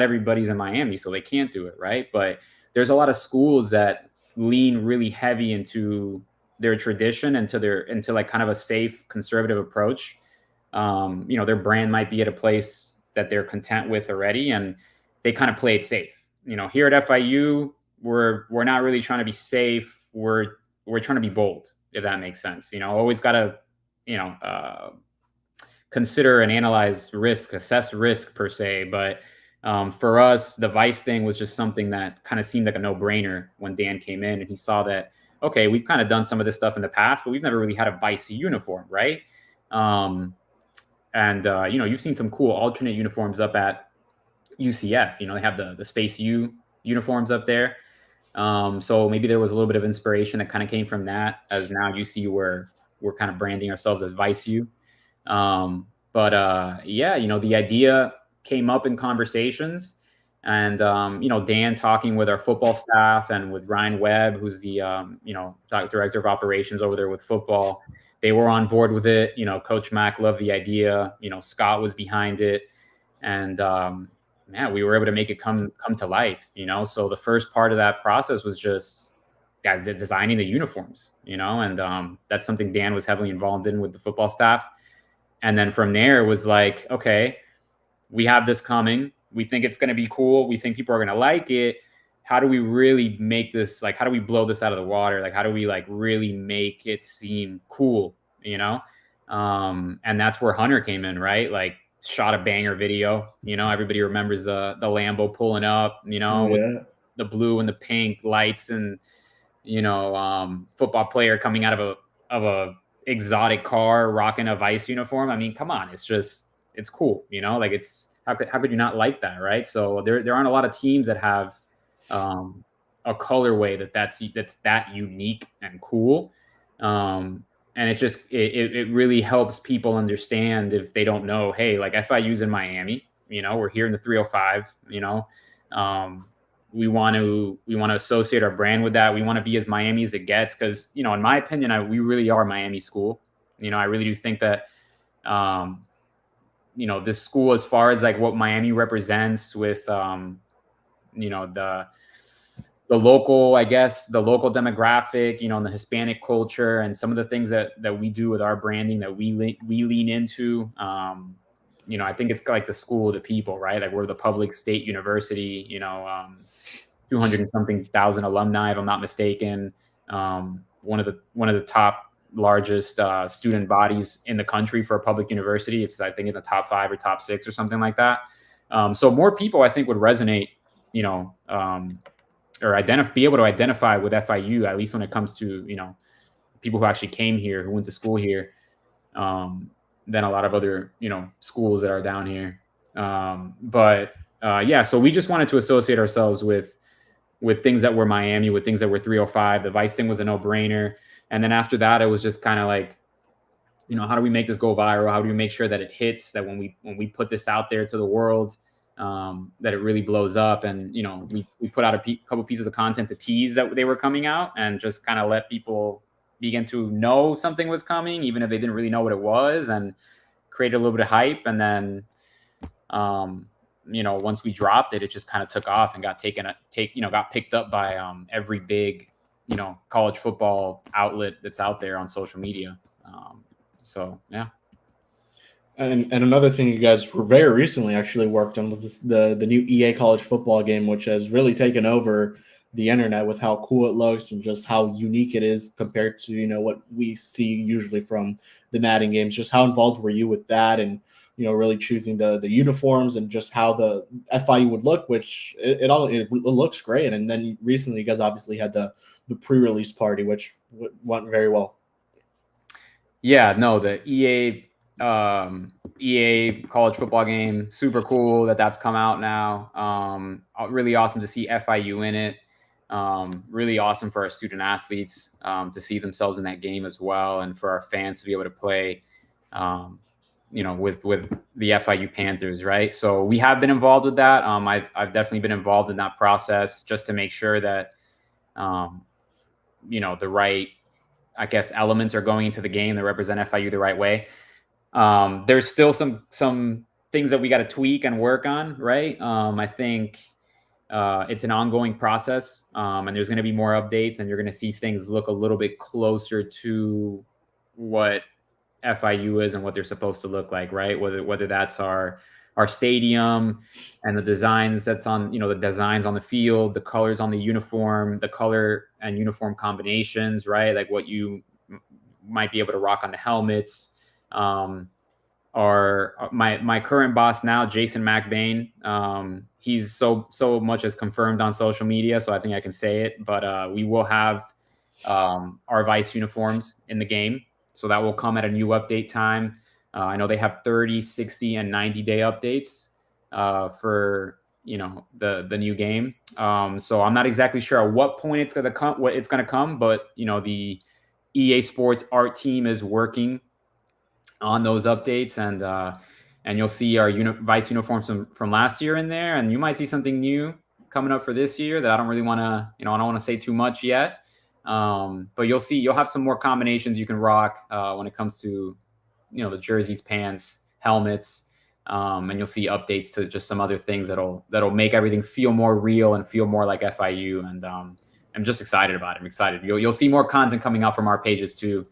everybody's in Miami, so they can't do it, right? But there's a lot of schools that lean really heavy into their tradition, into like kind of a safe, conservative approach. Their brand might be at a place that they're content with already, and they kind of play it safe. Here at FIU, we're not really trying to be safe. We're trying to be bold, if that makes sense. Always got to, consider and analyze risk, assess risk per se. But for us, the Vice thing was just something that kind of seemed like a no-brainer when Dan came in, and he saw that, okay, we've kind of done some of this stuff in the past, but we've never really had a Vice uniform, right? You've seen some cool alternate uniforms up at UCF. They have the Space U uniforms up there. So maybe there was a little bit of inspiration that kind of came from that, as now you see where we're kind of branding ourselves as Vice U. The idea came up in conversations, and, Dan talking with our football staff and with Ryan Webb, who's the, director of operations over there with football. They were on board with it. Coach Mack loved the idea. Scott was behind it, and, we were able to make it come to life, So the first part of that process was just guys designing the uniforms, and that's something Dan was heavily involved in with the football staff. And then from there, it was like, okay, we have this coming. We think it's going to be cool. We think people are going to like it. How do we really make this, like, how do we blow this out of the water? Like, how do we like really make it seem cool, And that's where Hunter came in, right? Like, shot a banger video. Everybody remembers the Lambo pulling up, with the blue and the pink lights, and, football player coming out of a exotic car rocking a Vice uniform. I mean, come on, it's cool, like, it's how could you not like that, right? So there aren't a lot of teams that have a colorway that's that unique and cool, and it really helps people understand, if they don't know, hey, like, FIU's in Miami, we're here in the 305, we want to associate our brand with that. We want to be as Miami as it gets, because, in my opinion, we really are Miami school. I really do think that, this school, as far as like what Miami represents with, local, I guess, the local demographic, and the Hispanic culture, and some of the things that we do with our branding that we lean into. I think it's like the school of the people, right? Like we're the public state university, 200 and something thousand alumni, if I'm not mistaken. One of the top largest student bodies in the country for a public university. It's, I think, in the top 5 or top 6 or something like that. So more people, I think, would resonate, or be able to identify with FIU, at least when it comes to, people who actually came here, who went to school here, than a lot of other, schools that are down here. So we just wanted to associate ourselves with things that were Miami, with things that were 305. The Vice thing was a no-brainer. And then after that, it was just kind of like, how do we make this go viral? How do we make sure that it hits, that when we put this out there to the world, that it really blows up? And, we put out a couple pieces of content to tease that they were coming out, and just kind of let people begin to know something was coming, even if they didn't really know what it was, and create a little bit of hype. And then, once we dropped it, it just kind of took off and got picked up by every big, college football outlet that's out there on social media. So yeah. And another thing you guys were very recently actually worked on was the new EA college football game, which has really taken over the internet with how cool it looks and just how unique it is compared to, what we see usually from the Madden games. Just how involved were you with that, and, really choosing the uniforms and just how the FIU would look, which it looks great. And then recently you guys obviously had the pre-release party, which went very well. Yeah, no, the EA college football game, super cool that's come out now. Really awesome to see FIU in it. Really awesome for our student athletes to see themselves in that game as well, and for our fans to be able to play, with the FIU Panthers, right? So we have been involved with that. I've definitely been involved in that process just to make sure that, the right, I guess, elements are going into the game that represent FIU the right way. There's still some things that we got to tweak and work on, right? I think it's an ongoing process, and there's going to be more updates, and you're going to see things look a little bit closer to what FIU is and what they're supposed to look like, right? Whether that's our stadium and the designs that's on, the designs on the field, the colors on the uniform, the color and uniform combinations, right? Like what you might be able to rock on the helmets. My current boss now, Jason McBain, he's so much as confirmed on social media, so I think I can say it, but we will have our Vice uniforms in the game. So that will come at a new update time. I know they have 30, 60, and 90-day updates for the new game. So I'm not exactly sure at what point it's gonna come, but the EA Sports art team is working on those updates, and you'll see our Vice uniforms from last year in there, and you might see something new coming up for this year that I don't really want to, I don't want to say too much yet. But you'll have some more combinations you can rock when it comes to, the jerseys, pants, helmets, and you'll see updates to just some other things that'll make everything feel more real and feel more like FIU. And I'm just excited about it. I'm excited. You'll see more content coming out from our pages too,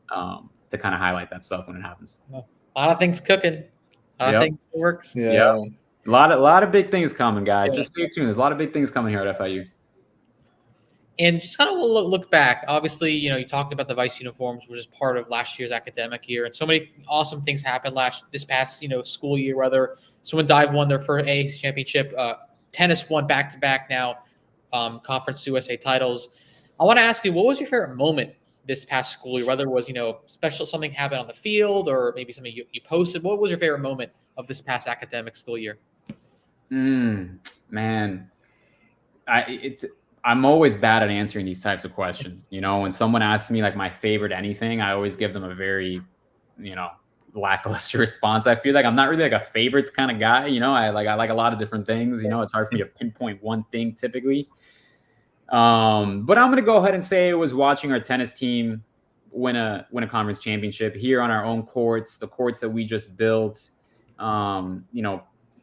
to kind of highlight that stuff when it happens. A lot of things cooking. A lot of things that works. Yeah. A lot of big things coming, guys. Yeah. Just stay tuned. There's a lot of big things coming here at FIU. And just kind of look back. Obviously, you talked about the Vice uniforms, which is part of last year's academic year, and so many awesome things happened this past school year. Whether Swim and Dive won their first AAC championship, tennis won back-to-back now Conference USA titles. I want to ask you, what was your favorite moment this past school year? Whether it was special, something happened on the field, or maybe something you posted. What was your favorite moment of this past academic school year? Man, I'm always bad at answering these types of questions. When someone asks me like my favorite anything, I always give them a very, lackluster response. I feel like I'm not really like a favorites kind of guy. I like a lot of different things. It's hard for me to pinpoint one thing typically. But I'm going to go ahead and say it was watching our tennis team win a conference championship here on our own courts, the courts that we just built.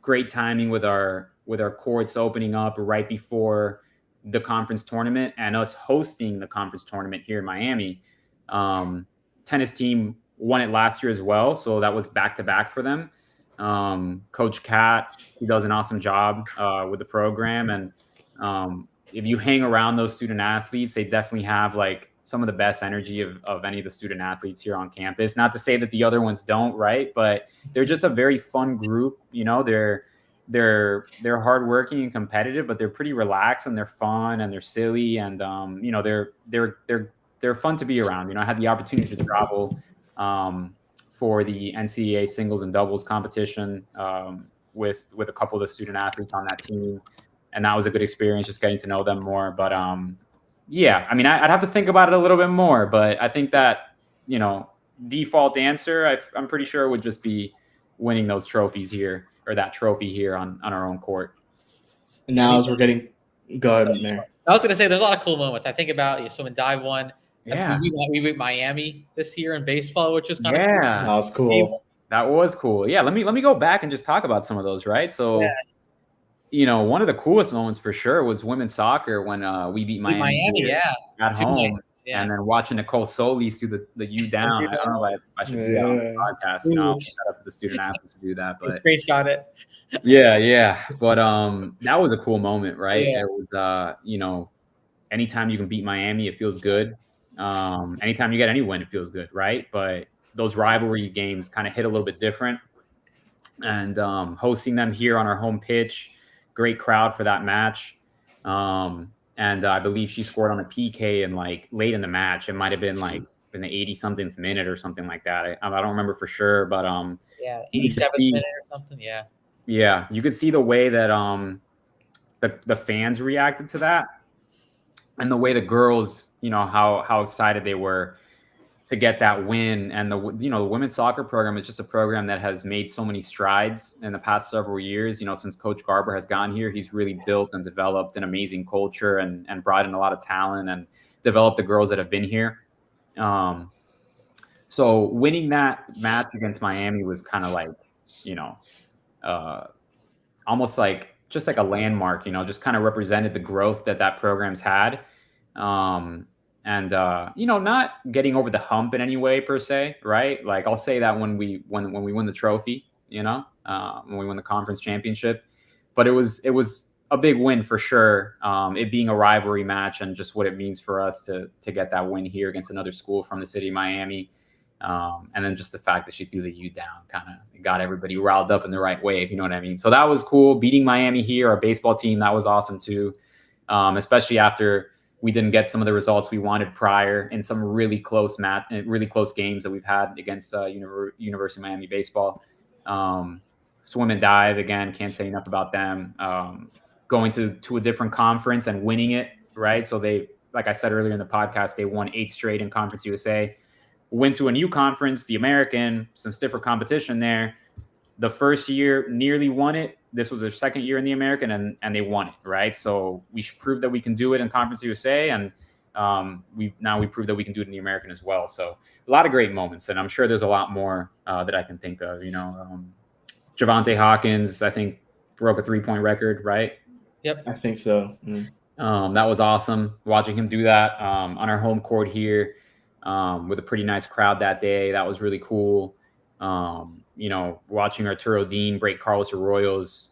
Great timing with our courts opening up right before the conference tournament and us hosting the conference tournament here in Miami. Tennis team won it last year as well, so that was back-to-back for them. Coach Kat, he does an awesome job with the program, and if you hang around those student athletes, they definitely have like some of the best energy of any of the student athletes here on campus. Not to say that the other ones don't, right? But they're just a very fun group. You know, they're hardworking and competitive, but they're pretty relaxed and they're fun and they're silly and you know, they're fun to be around. You know, I had the opportunity to travel for the NCAA singles and doubles competition with a couple of the student athletes on that team. And that was a good experience, just getting to know them more. But yeah, I mean, I'd have to think about it a little bit more. But I think that, you know, default answer, I'm pretty sure would just be winning those trophies here, or that trophy here on our own court. And now as we're getting – go ahead, Mayor. I was going to say there's a lot of cool moments. I think about you swim and dive one. Yeah. We beat Miami this year in baseball, which was kind of cool. That was cool. That was cool. Yeah, let me go back and just talk about some of those, right? So you know, one of the coolest moments for sure was women's soccer when we beat Miami at home. Yeah. And then watching Nicole Solis do the U down. I don't know if I should do that on this podcast. You know, I'll set up for the student athletes to do that. But screenshot it. Yeah. But that was a cool moment, right? Yeah. It was you know, anytime you can beat Miami, it feels good. Anytime you get any win, it feels good, right? But those rivalry games kind of hit a little bit different. And hosting them here on our home pitch, great crowd for that match. And I believe she scored on a PK and like late in the match. It might have been like in the 80-something minute or something like that. I don't remember for sure, but 87th minute or something. Yeah, you could see the way that the fans reacted to that, and the way the girls, you know, how excited they were to get that win. And the women's soccer program is just a program that has made so many strides in the past several years. You know, since Coach Garber has gotten here, he's really built and developed an amazing culture and brought in a lot of talent and developed the girls that have been here. So winning that match against Miami was kind of like, you know, almost like just like a landmark, you know, just kind of represented the growth that program's had. And you know, not getting over the hump in any way per se, right? Like I'll say that when we win the trophy, you know, when we win the conference championship, but it was a big win for sure. It being a rivalry match and just what it means for us to get that win here against another school from the city of Miami. And then just the fact that she threw the U down kind of got everybody riled up in the right way, if you know what I mean. So that was cool. Beating Miami here, our baseball team, that was awesome too. Especially after we didn't get some of the results we wanted prior in some really close games that we've had against University of Miami baseball. Swim and dive, again, can't say enough about them. Going to a different conference and winning it, right? So they, like I said earlier in the podcast, they won 8 straight in Conference USA. Went to a new conference, the American, some stiffer competition there. The first year nearly won it. This was their second year in the American, and they won it, right? So we should prove that we can do it in Conference USA, and we proved that we can do it in the American as well. So a lot of great moments, and I'm sure there's a lot more that I can think of. You know, Javante Hawkins, I think, broke a 3-point record, right? Yep, I think so. That was awesome watching him do that on our home court here with a pretty nice crowd that day. That was really cool. You know, watching Arturo Dean break Carlos Arroyo's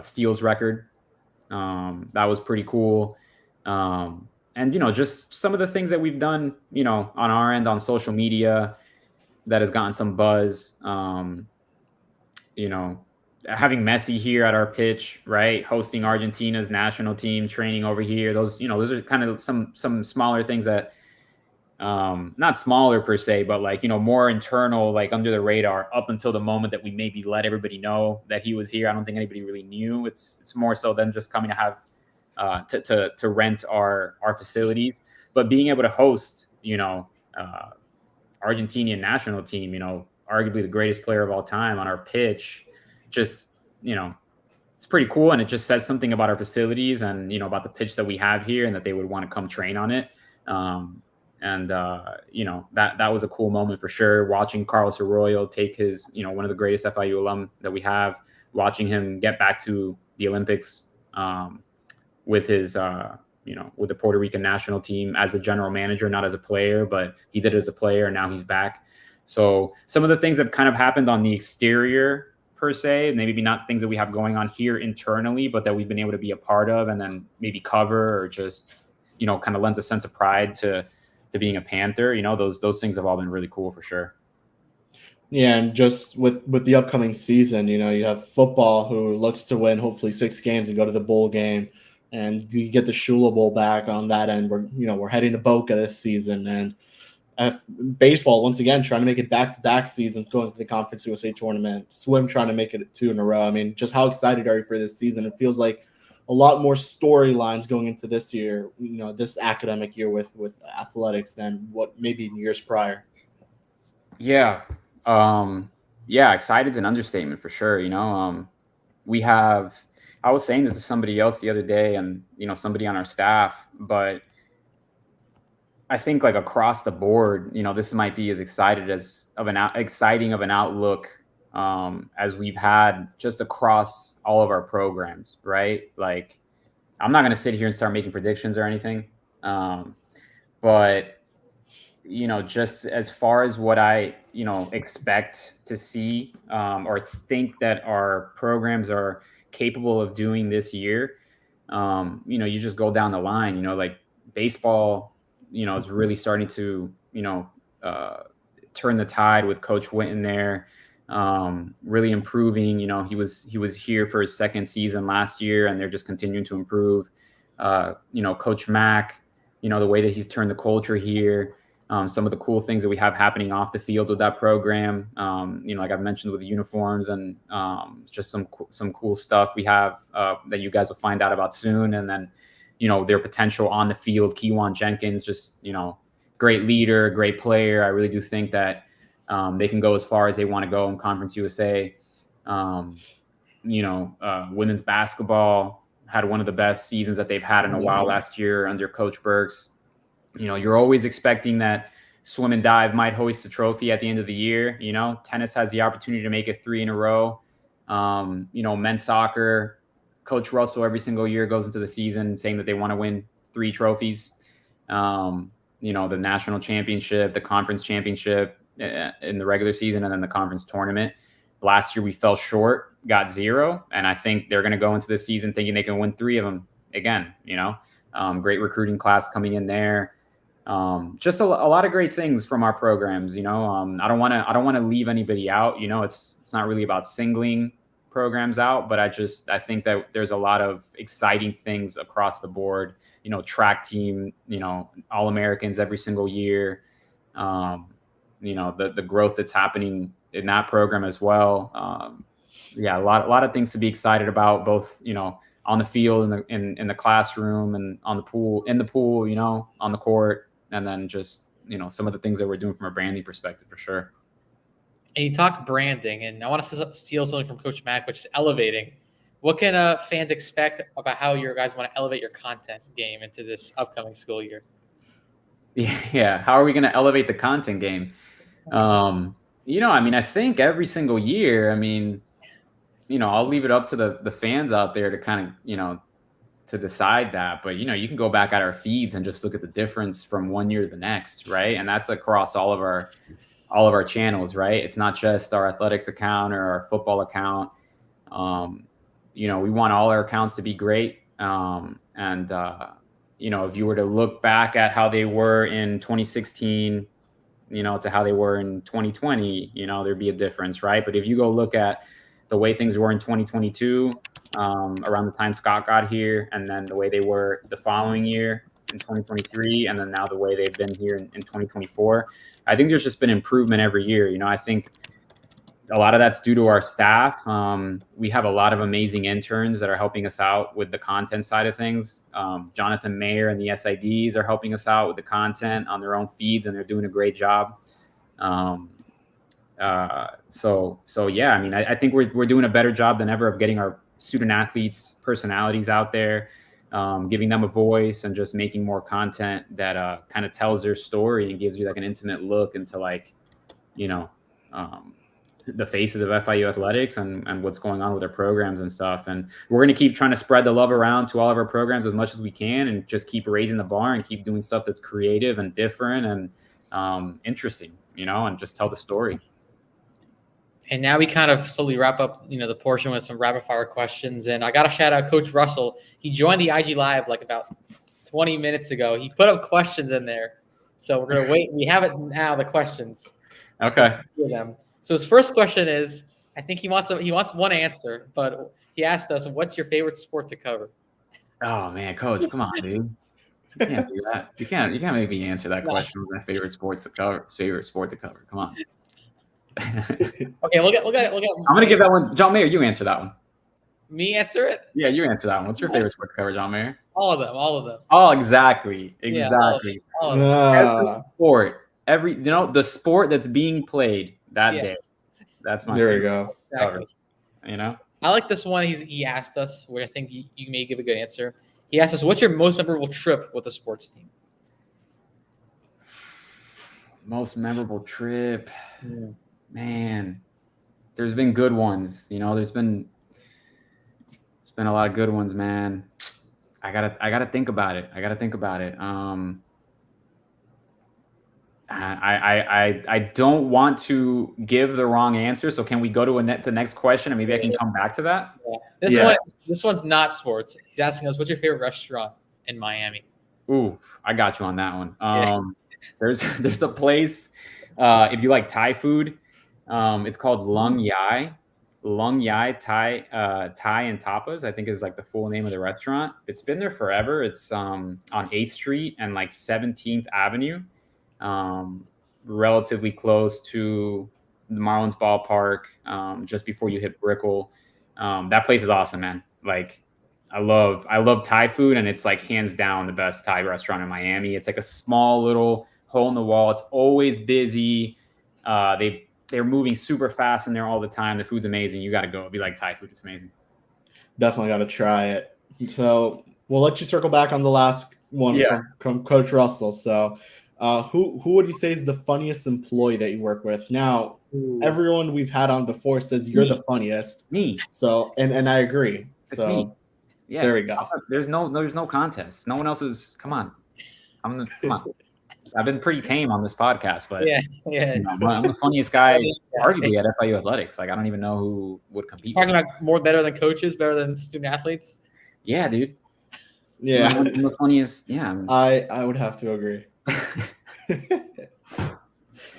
steals record. That was pretty cool. And, you know, just some of the things that we've done, you know, on our end on social media that has gotten some buzz. You know, having Messi here at our pitch, right? Hosting Argentina's national team, training over here. Those are kind of some smaller things that, not smaller per se, but like, you know, more internal, like under the radar up until the moment that we maybe let everybody know that he was here. I don't think anybody really knew. It's more so them just coming to have to rent our facilities, but being able to host, you know, Argentinian national team, you know, arguably the greatest player of all time on our pitch, just, you know, it's pretty cool. And it just says something about our facilities and, you know, about the pitch that we have here and that they would want to come train on it. You know, that was a cool moment for sure. Watching Carlos Arroyo take his, you know, one of the greatest FIU alum that we have, watching him get back to the Olympics, with his with the Puerto Rican national team as a general manager, not as a player, but he did it as a player, and now he's back. So some of the things that kind of happened on the exterior per se, maybe not things that we have going on here internally, but that we've been able to be a part of and then maybe cover or just, kind of lends a sense of pride to being a Panther. Those things have all been really cool for sure. Yeah, and just with the upcoming season, you have football who looks to win hopefully 6 games and go to the bowl game, and you get the Shula Bowl back on that end. We're heading to Boca this season, and baseball once again trying to make it back-to-back seasons, going to the Conference USA tournament. Swim trying to make it 2 in a row. I mean, just how excited are you for this season? It feels like a lot more storylines going into this year, this academic year with athletics than what maybe in years prior. Yeah. Excited is an understatement for sure. I was saying this to somebody else the other day, and somebody on our staff, but I think like across the board, this might be as exciting of an outlook as we've had just across all of our programs, right? Like, I'm not going to sit here and start making predictions or anything, but just as far as what I, expect to see or think that our programs are capable of doing this year, you just go down the line, like baseball, is really starting to, turn the tide with Coach Witten there, really improving. He was here for his second season last year, and they're just continuing to improve. Coach Mack, the way that he's turned the culture here. Some of the cool things that we have happening off the field with that program, like I've mentioned with the uniforms and just some cool stuff we have that you guys will find out about soon. And then, their potential on the field, Kewan Jenkins, just, great leader, great player. I really do think that they can go as far as they want to go in Conference USA. Women's basketball had one of the best seasons that they've had in a while last year under Coach Burks. You're always expecting that swim and dive might hoist a trophy at the end of the year. Tennis has the opportunity to make it 3 in a row. Men's soccer, Coach Russell every single year goes into the season saying that they want to win 3 trophies. The national championship, the conference championship in the regular season, and then the conference tournament. Last year we fell short, got 0. And I think they're going to go into the season thinking they can win 3 of them again. Great recruiting class coming in there. Just a lot of great things from our programs. I don't want to leave anybody out. It's not really about singling programs out, but I think that there's a lot of exciting things across the board. Track team, All-Americans every single year. The growth that's happening in that program as well. A lot of things to be excited about, both on the field, in the classroom, and in the pool, on the court, and then just some of the things that we're doing from a branding perspective for sure. And you talk branding, and I want to steal something from Coach Mack, which is elevating. What can fans expect about how your guys want to elevate your content game into this upcoming school year? Yeah, how are we going to elevate the content game? I think every single year, I'll leave it up to the fans out there to kind of, to decide that. But, you can go back at our feeds and just look at the difference from one year to the next, right? And that's across all of our channels, right? It's not just our athletics account or our football account. We want all our accounts to be great. If you were to look back at how they were in 2016, to how they were in 2020, there'd be a difference, right? But if you go look at the way things were in 2022, around the time Scott got here, and then the way they were the following year in 2023, and then now the way they've been here in 2024, I think there's just been improvement every year. I think a lot of that's due to our staff. We have a lot of amazing interns that are helping us out with the content side of things. Jonathan Mayer and the SIDs are helping us out with the content on their own feeds, and they're doing a great job. I think we're doing a better job than ever of getting our student athletes' personalities out there, giving them a voice, and just making more content that kind of tells their story and gives you like an intimate look into the faces of FIU athletics and what's going on with their programs and stuff. And we're going to keep trying to spread the love around to all of our programs as much as we can, and just keep raising the bar and keep doing stuff that's creative and different and interesting, and just tell the story. And now we kind of slowly wrap up, the portion with some rapid fire questions. And I got to shout out Coach Russell. He joined the IG Live like about 20 minutes ago. He put up questions in there. So we're going to wait. We have it now, the questions. Okay. Them. So his first question is, I think he wants one answer, but he asked us, what's your favorite sport to cover? Oh man, Coach, come on, dude. You can't do that. You can't make me answer that question. What's my favorite sport to cover? Come on. Okay, we'll get. I'm gonna give that one, John Mayer. You answer that one. Me answer it? Yeah, you answer that one. What's your favorite sport to cover, John Mayer? All of them. Oh, exactly. Yeah, all of them. Every sport, the sport that's being played that day. That's my. There favorite we go. Exactly. I like this one. He asked us, where I think you may give a good answer. He asked us, "What's your most memorable trip with a sports team?" Most memorable trip. Man, there's been good ones. There's been a lot of good ones, man. I gotta think about it. I don't want to give the wrong answer. So can we go to the next question, and maybe I can come back to that? Yeah. This one's not sports. He's asking us, what's your favorite restaurant in Miami? Ooh, I got you on that one. There's a place, if you like Thai food, it's called Lung Yai Thai and Tapas, I think is like the full name of the restaurant. It's been there forever. It's on 8th Street and like 17th Avenue, relatively close to the Marlins ballpark, just before you hit Brickell. That place is awesome, man. Like I love Thai food, and it's like hands down the best Thai restaurant in Miami. It's like a small little hole in the wall. It's always busy. They're moving super fast in there all the time. The food's amazing. You got to go. If you like Thai food, it's amazing. Definitely got to try it. So we'll let you circle back on the last one from Coach Russell. So who would you say is the funniest employee that you work with? Now, everyone we've had on before says you're the funniest. Me. So, and I agree. It's so me. Yeah. There we go. There's no contest. No one else is. Come on. Come on. I've been pretty tame on this podcast, but I'm the funniest guy, arguably, at FIU athletics. Like I don't even know who would compete. Talking about better than coaches, better than student athletes. Yeah, dude. Yeah, I'm the funniest. Yeah, I would have to agree.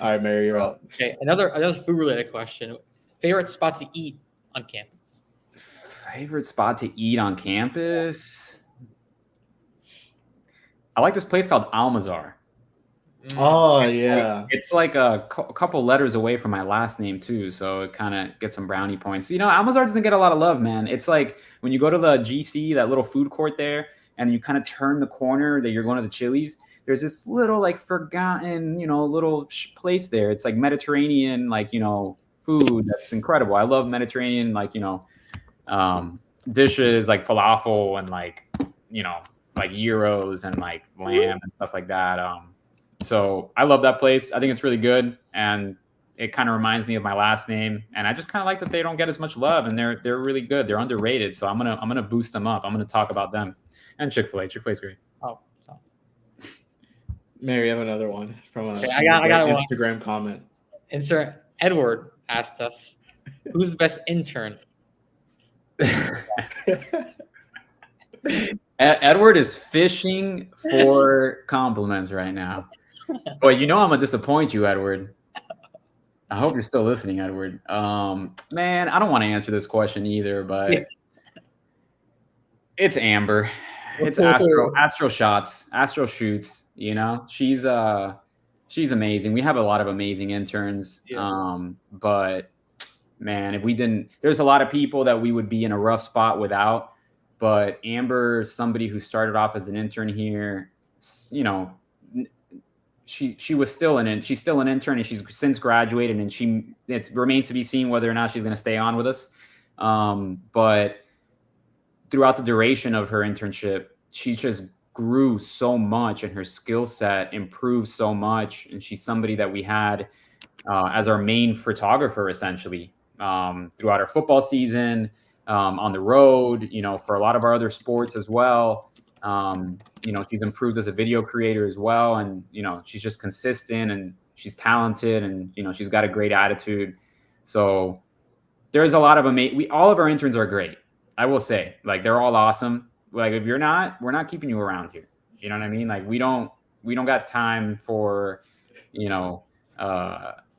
All right, Mary, you're up. Okay, another food related question. Favorite spot to eat on campus? Favorite spot to eat on campus? I like this place called Almanza. Oh, yeah. It's like a couple letters away from my last name, too. So it kind of gets some brownie points. Almanza doesn't get a lot of love, man. It's like when you go to the GC, that little food court there, and you kind of turn the corner that you're going to the Chili's. There's this little, like, forgotten, little place there. It's like Mediterranean, like, food that's incredible. I love Mediterranean, like, dishes like falafel and like, like gyros and like lamb and stuff like that. So I love that place. I think it's really good, and it kind of reminds me of my last name. And I just kind of like that they don't get as much love, and they're really good. They're underrated. So I'm gonna boost them up. I'm gonna talk about them. And Chick-fil-A. Chick-fil-A is great. Oh, Mary, I have another one from I got an Instagram comment. And Sir Edward asked us, "Who's the best intern?" Edward is fishing for compliments right now. But I'm gonna disappoint you, Edward. I hope you're still listening, Edward. Man, I don't want to answer this question either, but it's Amber. It's Astro Shots, Astro Shoots. She's amazing. We have a lot of amazing interns. But man, if we didn't, there's a lot of people that we would be in a rough spot without. But Amber is somebody who started off as an intern here. She was still she's still an intern, and she's since graduated, and it remains to be seen whether or not she's going to stay on with us. But throughout the duration of her internship, she just grew so much, and her skill set improved so much. And she's somebody that we had as our main photographer, essentially, throughout our football season, on the road, for a lot of our other sports as well. She's improved as a video creator as well. And, she's just consistent and she's talented and, she's got a great attitude. So there's a lot of all of our interns are great. I will say, like, they're all awesome. Like, if you're not, we're not keeping you around here. You know what I mean? Like, we don't got time for,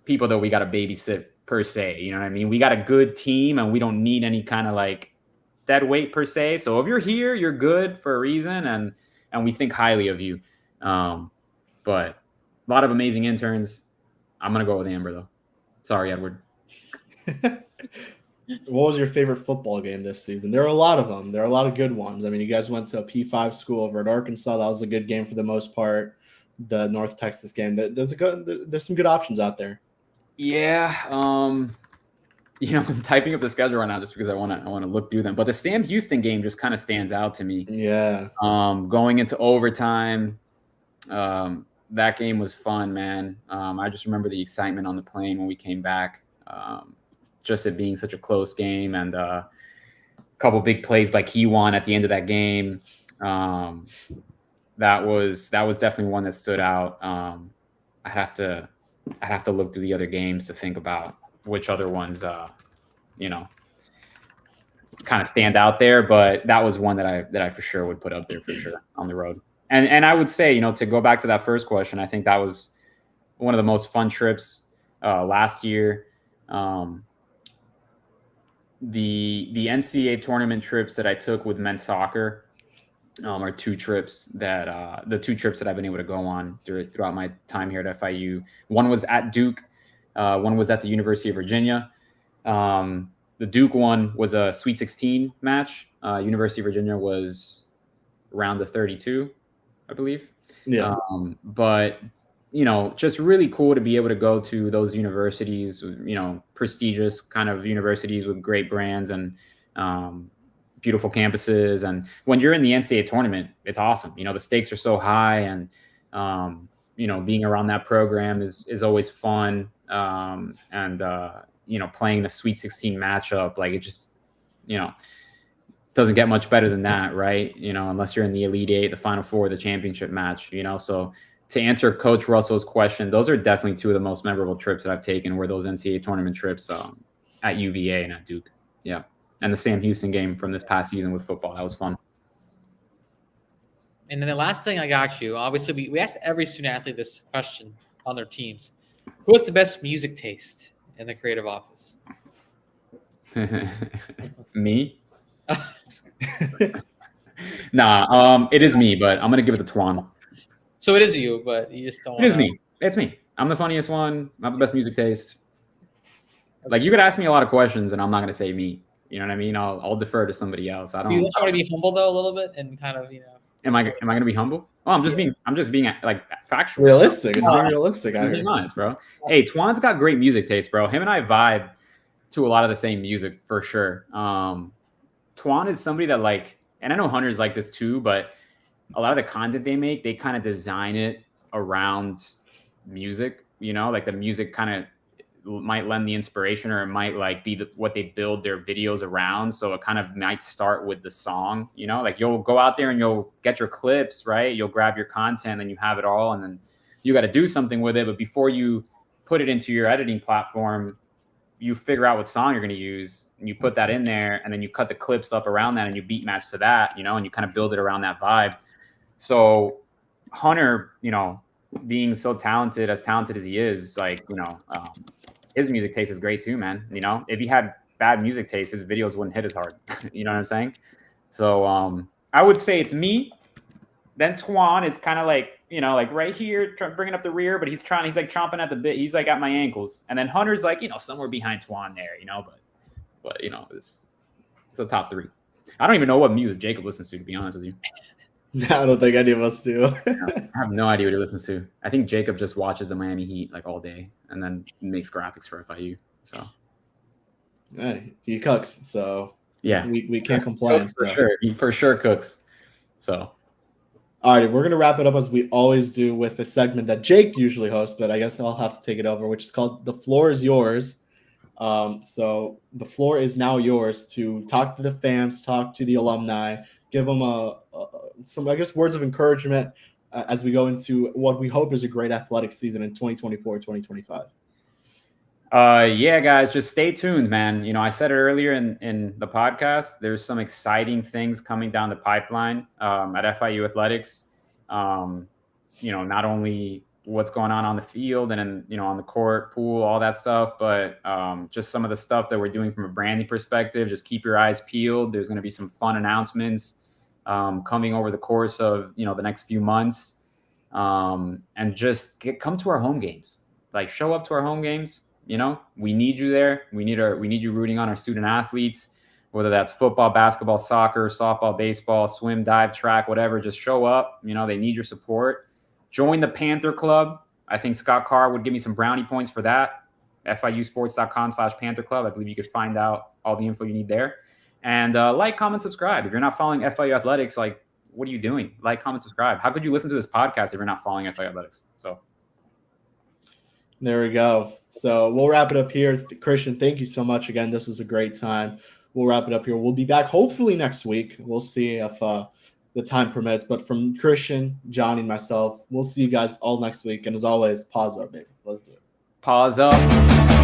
people that we got to babysit per se. You know what I mean? We got a good team and we don't need any kind of like dead weight per se. So if you're here, you're good for a reason. And we think highly of you. But a lot of amazing interns. I'm going to go with Amber though. Sorry, Edward. What was your favorite football game this season? There are a lot of them. There are a lot of good ones. I mean, you guys went to a P5 school over at Arkansas. That was a good game for the most part. The North Texas game. There's some good options out there. Yeah. I'm typing up the schedule right now just because I want to look through them. But the Sam Houston game just kind of stands out to me. Yeah. Going into overtime, that game was fun, man. I just remember the excitement on the plane when we came back. Just it being such a close game and a couple big plays by Kiwan at the end of that game. That was definitely one that stood out. I'd have to look through the other games to think about which other ones, kind of stand out there. But that was one that I for sure would put up there for sure on the road. And I would say, to go back to that first question, I think that was one of the most fun trips last year. The NCAA tournament trips that I took with men's soccer are two trips that I've been able to go on throughout my time here at FIU. One was at Duke, one was at the University of Virginia. The Duke one was a Sweet 16 match. University of Virginia was round of 32, I believe. Yeah. But just really cool to be able to go to those universities, prestigious kind of universities with great brands and beautiful campuses. And when you're in the NCAA tournament, it's awesome. The stakes are so high and, being around that program is always fun. Playing the Sweet 16 matchup, like it just, doesn't get much better than that, right? Unless you're in the Elite Eight, the Final Four, the championship match, so to answer Coach Russell's question, those are definitely two of the most memorable trips that I've taken were those NCAA tournament trips at UVA and at Duke. Yeah. And the Sam Houston game from this past season with football. That was fun. And then the last thing I got you, obviously we asked every student athlete this question on their teams. Who has the best music taste in the creative office? Me? Nah, it is me, but I'm going to give it to Twan. So it is you, but you just don't. It is me. It's me. I'm the funniest one. I have the best music taste. Like you could ask me a lot of questions, and I'm not going to say me. You know what I mean? I'll defer to somebody else. I don't. You try to be humble though a little bit and kind of Am I going to be humble? Oh, I'm just being like factual. Realistic. It's being realistic. Being honest, bro. Hey, Twan's got great music taste, bro. Him and I vibe to a lot of the same music for sure. Twan is somebody that like, and I know Hunter's like this too, but a lot of the content they make, they kind of design it around music, like the music kind of might lend the inspiration or it might like be what they build their videos around. So it kind of might start with the song, like you'll go out there and you'll get your clips, right? You'll grab your content and you have it all. And then you got to do something with it. But before you put it into your editing platform, you figure out what song you're going to use and you put that in there and then you cut the clips up around that and you beat match to that, and you kind of build it around that vibe. So Hunter, being so talented as he is, like, his music taste is great too, man. If he had bad music taste, his videos wouldn't hit as hard. You know what I'm saying? So I would say it's me. Then Twan is kind of like, like right here, bringing up the rear, but he's like chomping at the bit. He's like at my ankles. And then Hunter's like, somewhere behind Twan there, but it's the top three. I don't even know what music Jacob listens to be honest with you. I don't think any of us do. I have no idea what he listens to. I think Jacob just watches the Miami Heat like all day and then makes graphics for FIU. So Hey, he cooks, so yeah, we can't complain. For sure. He for sure cooks. So All right, we're going to wrap it up as we always do with a segment that Jake usually hosts, but I guess I'll have to take it over, which is called The Floor is Yours. So the floor is now yours to talk to the fans, talk to the alumni, give them some, I guess, words of encouragement as we go into what we hope is a great athletic season in 2024-2025. Yeah, guys, just stay tuned, man. You know, I said it earlier in the podcast, there's some exciting things coming down the pipeline at FIU Athletics. You know, not only what's going on the field and you know, on the court, pool, all that stuff, but just some of the stuff that we're doing from a branding perspective. Just keep your eyes peeled. There's going to be some fun announcements coming over the course of, you know, the next few months. And just come to our home games. Like, show up to our home games. You know, we need you there. We need you rooting on our student athletes, whether that's football, basketball, soccer, softball, baseball, swim, dive, track, whatever. Just show up. You know, they need your support. Join the Panther Club. I think Scott Carr would give me some brownie points for that. FIUsports.com/Panther Club. I believe you could find out all the info you need there. And like, comment, subscribe. If you're not following FIU Athletics, like, what are you doing? Like, comment, subscribe. How could you listen to this podcast if you're not following FIU Athletics? So there we go. So we'll wrap it up here. Christian, thank you so much again. This was a great time. We'll wrap it up here. We'll be back hopefully next week. We'll see if the time permits. But from Christian, Johnny, and myself, we'll see you guys all next week. And as always, paws up, baby. Let's do it. Paws up.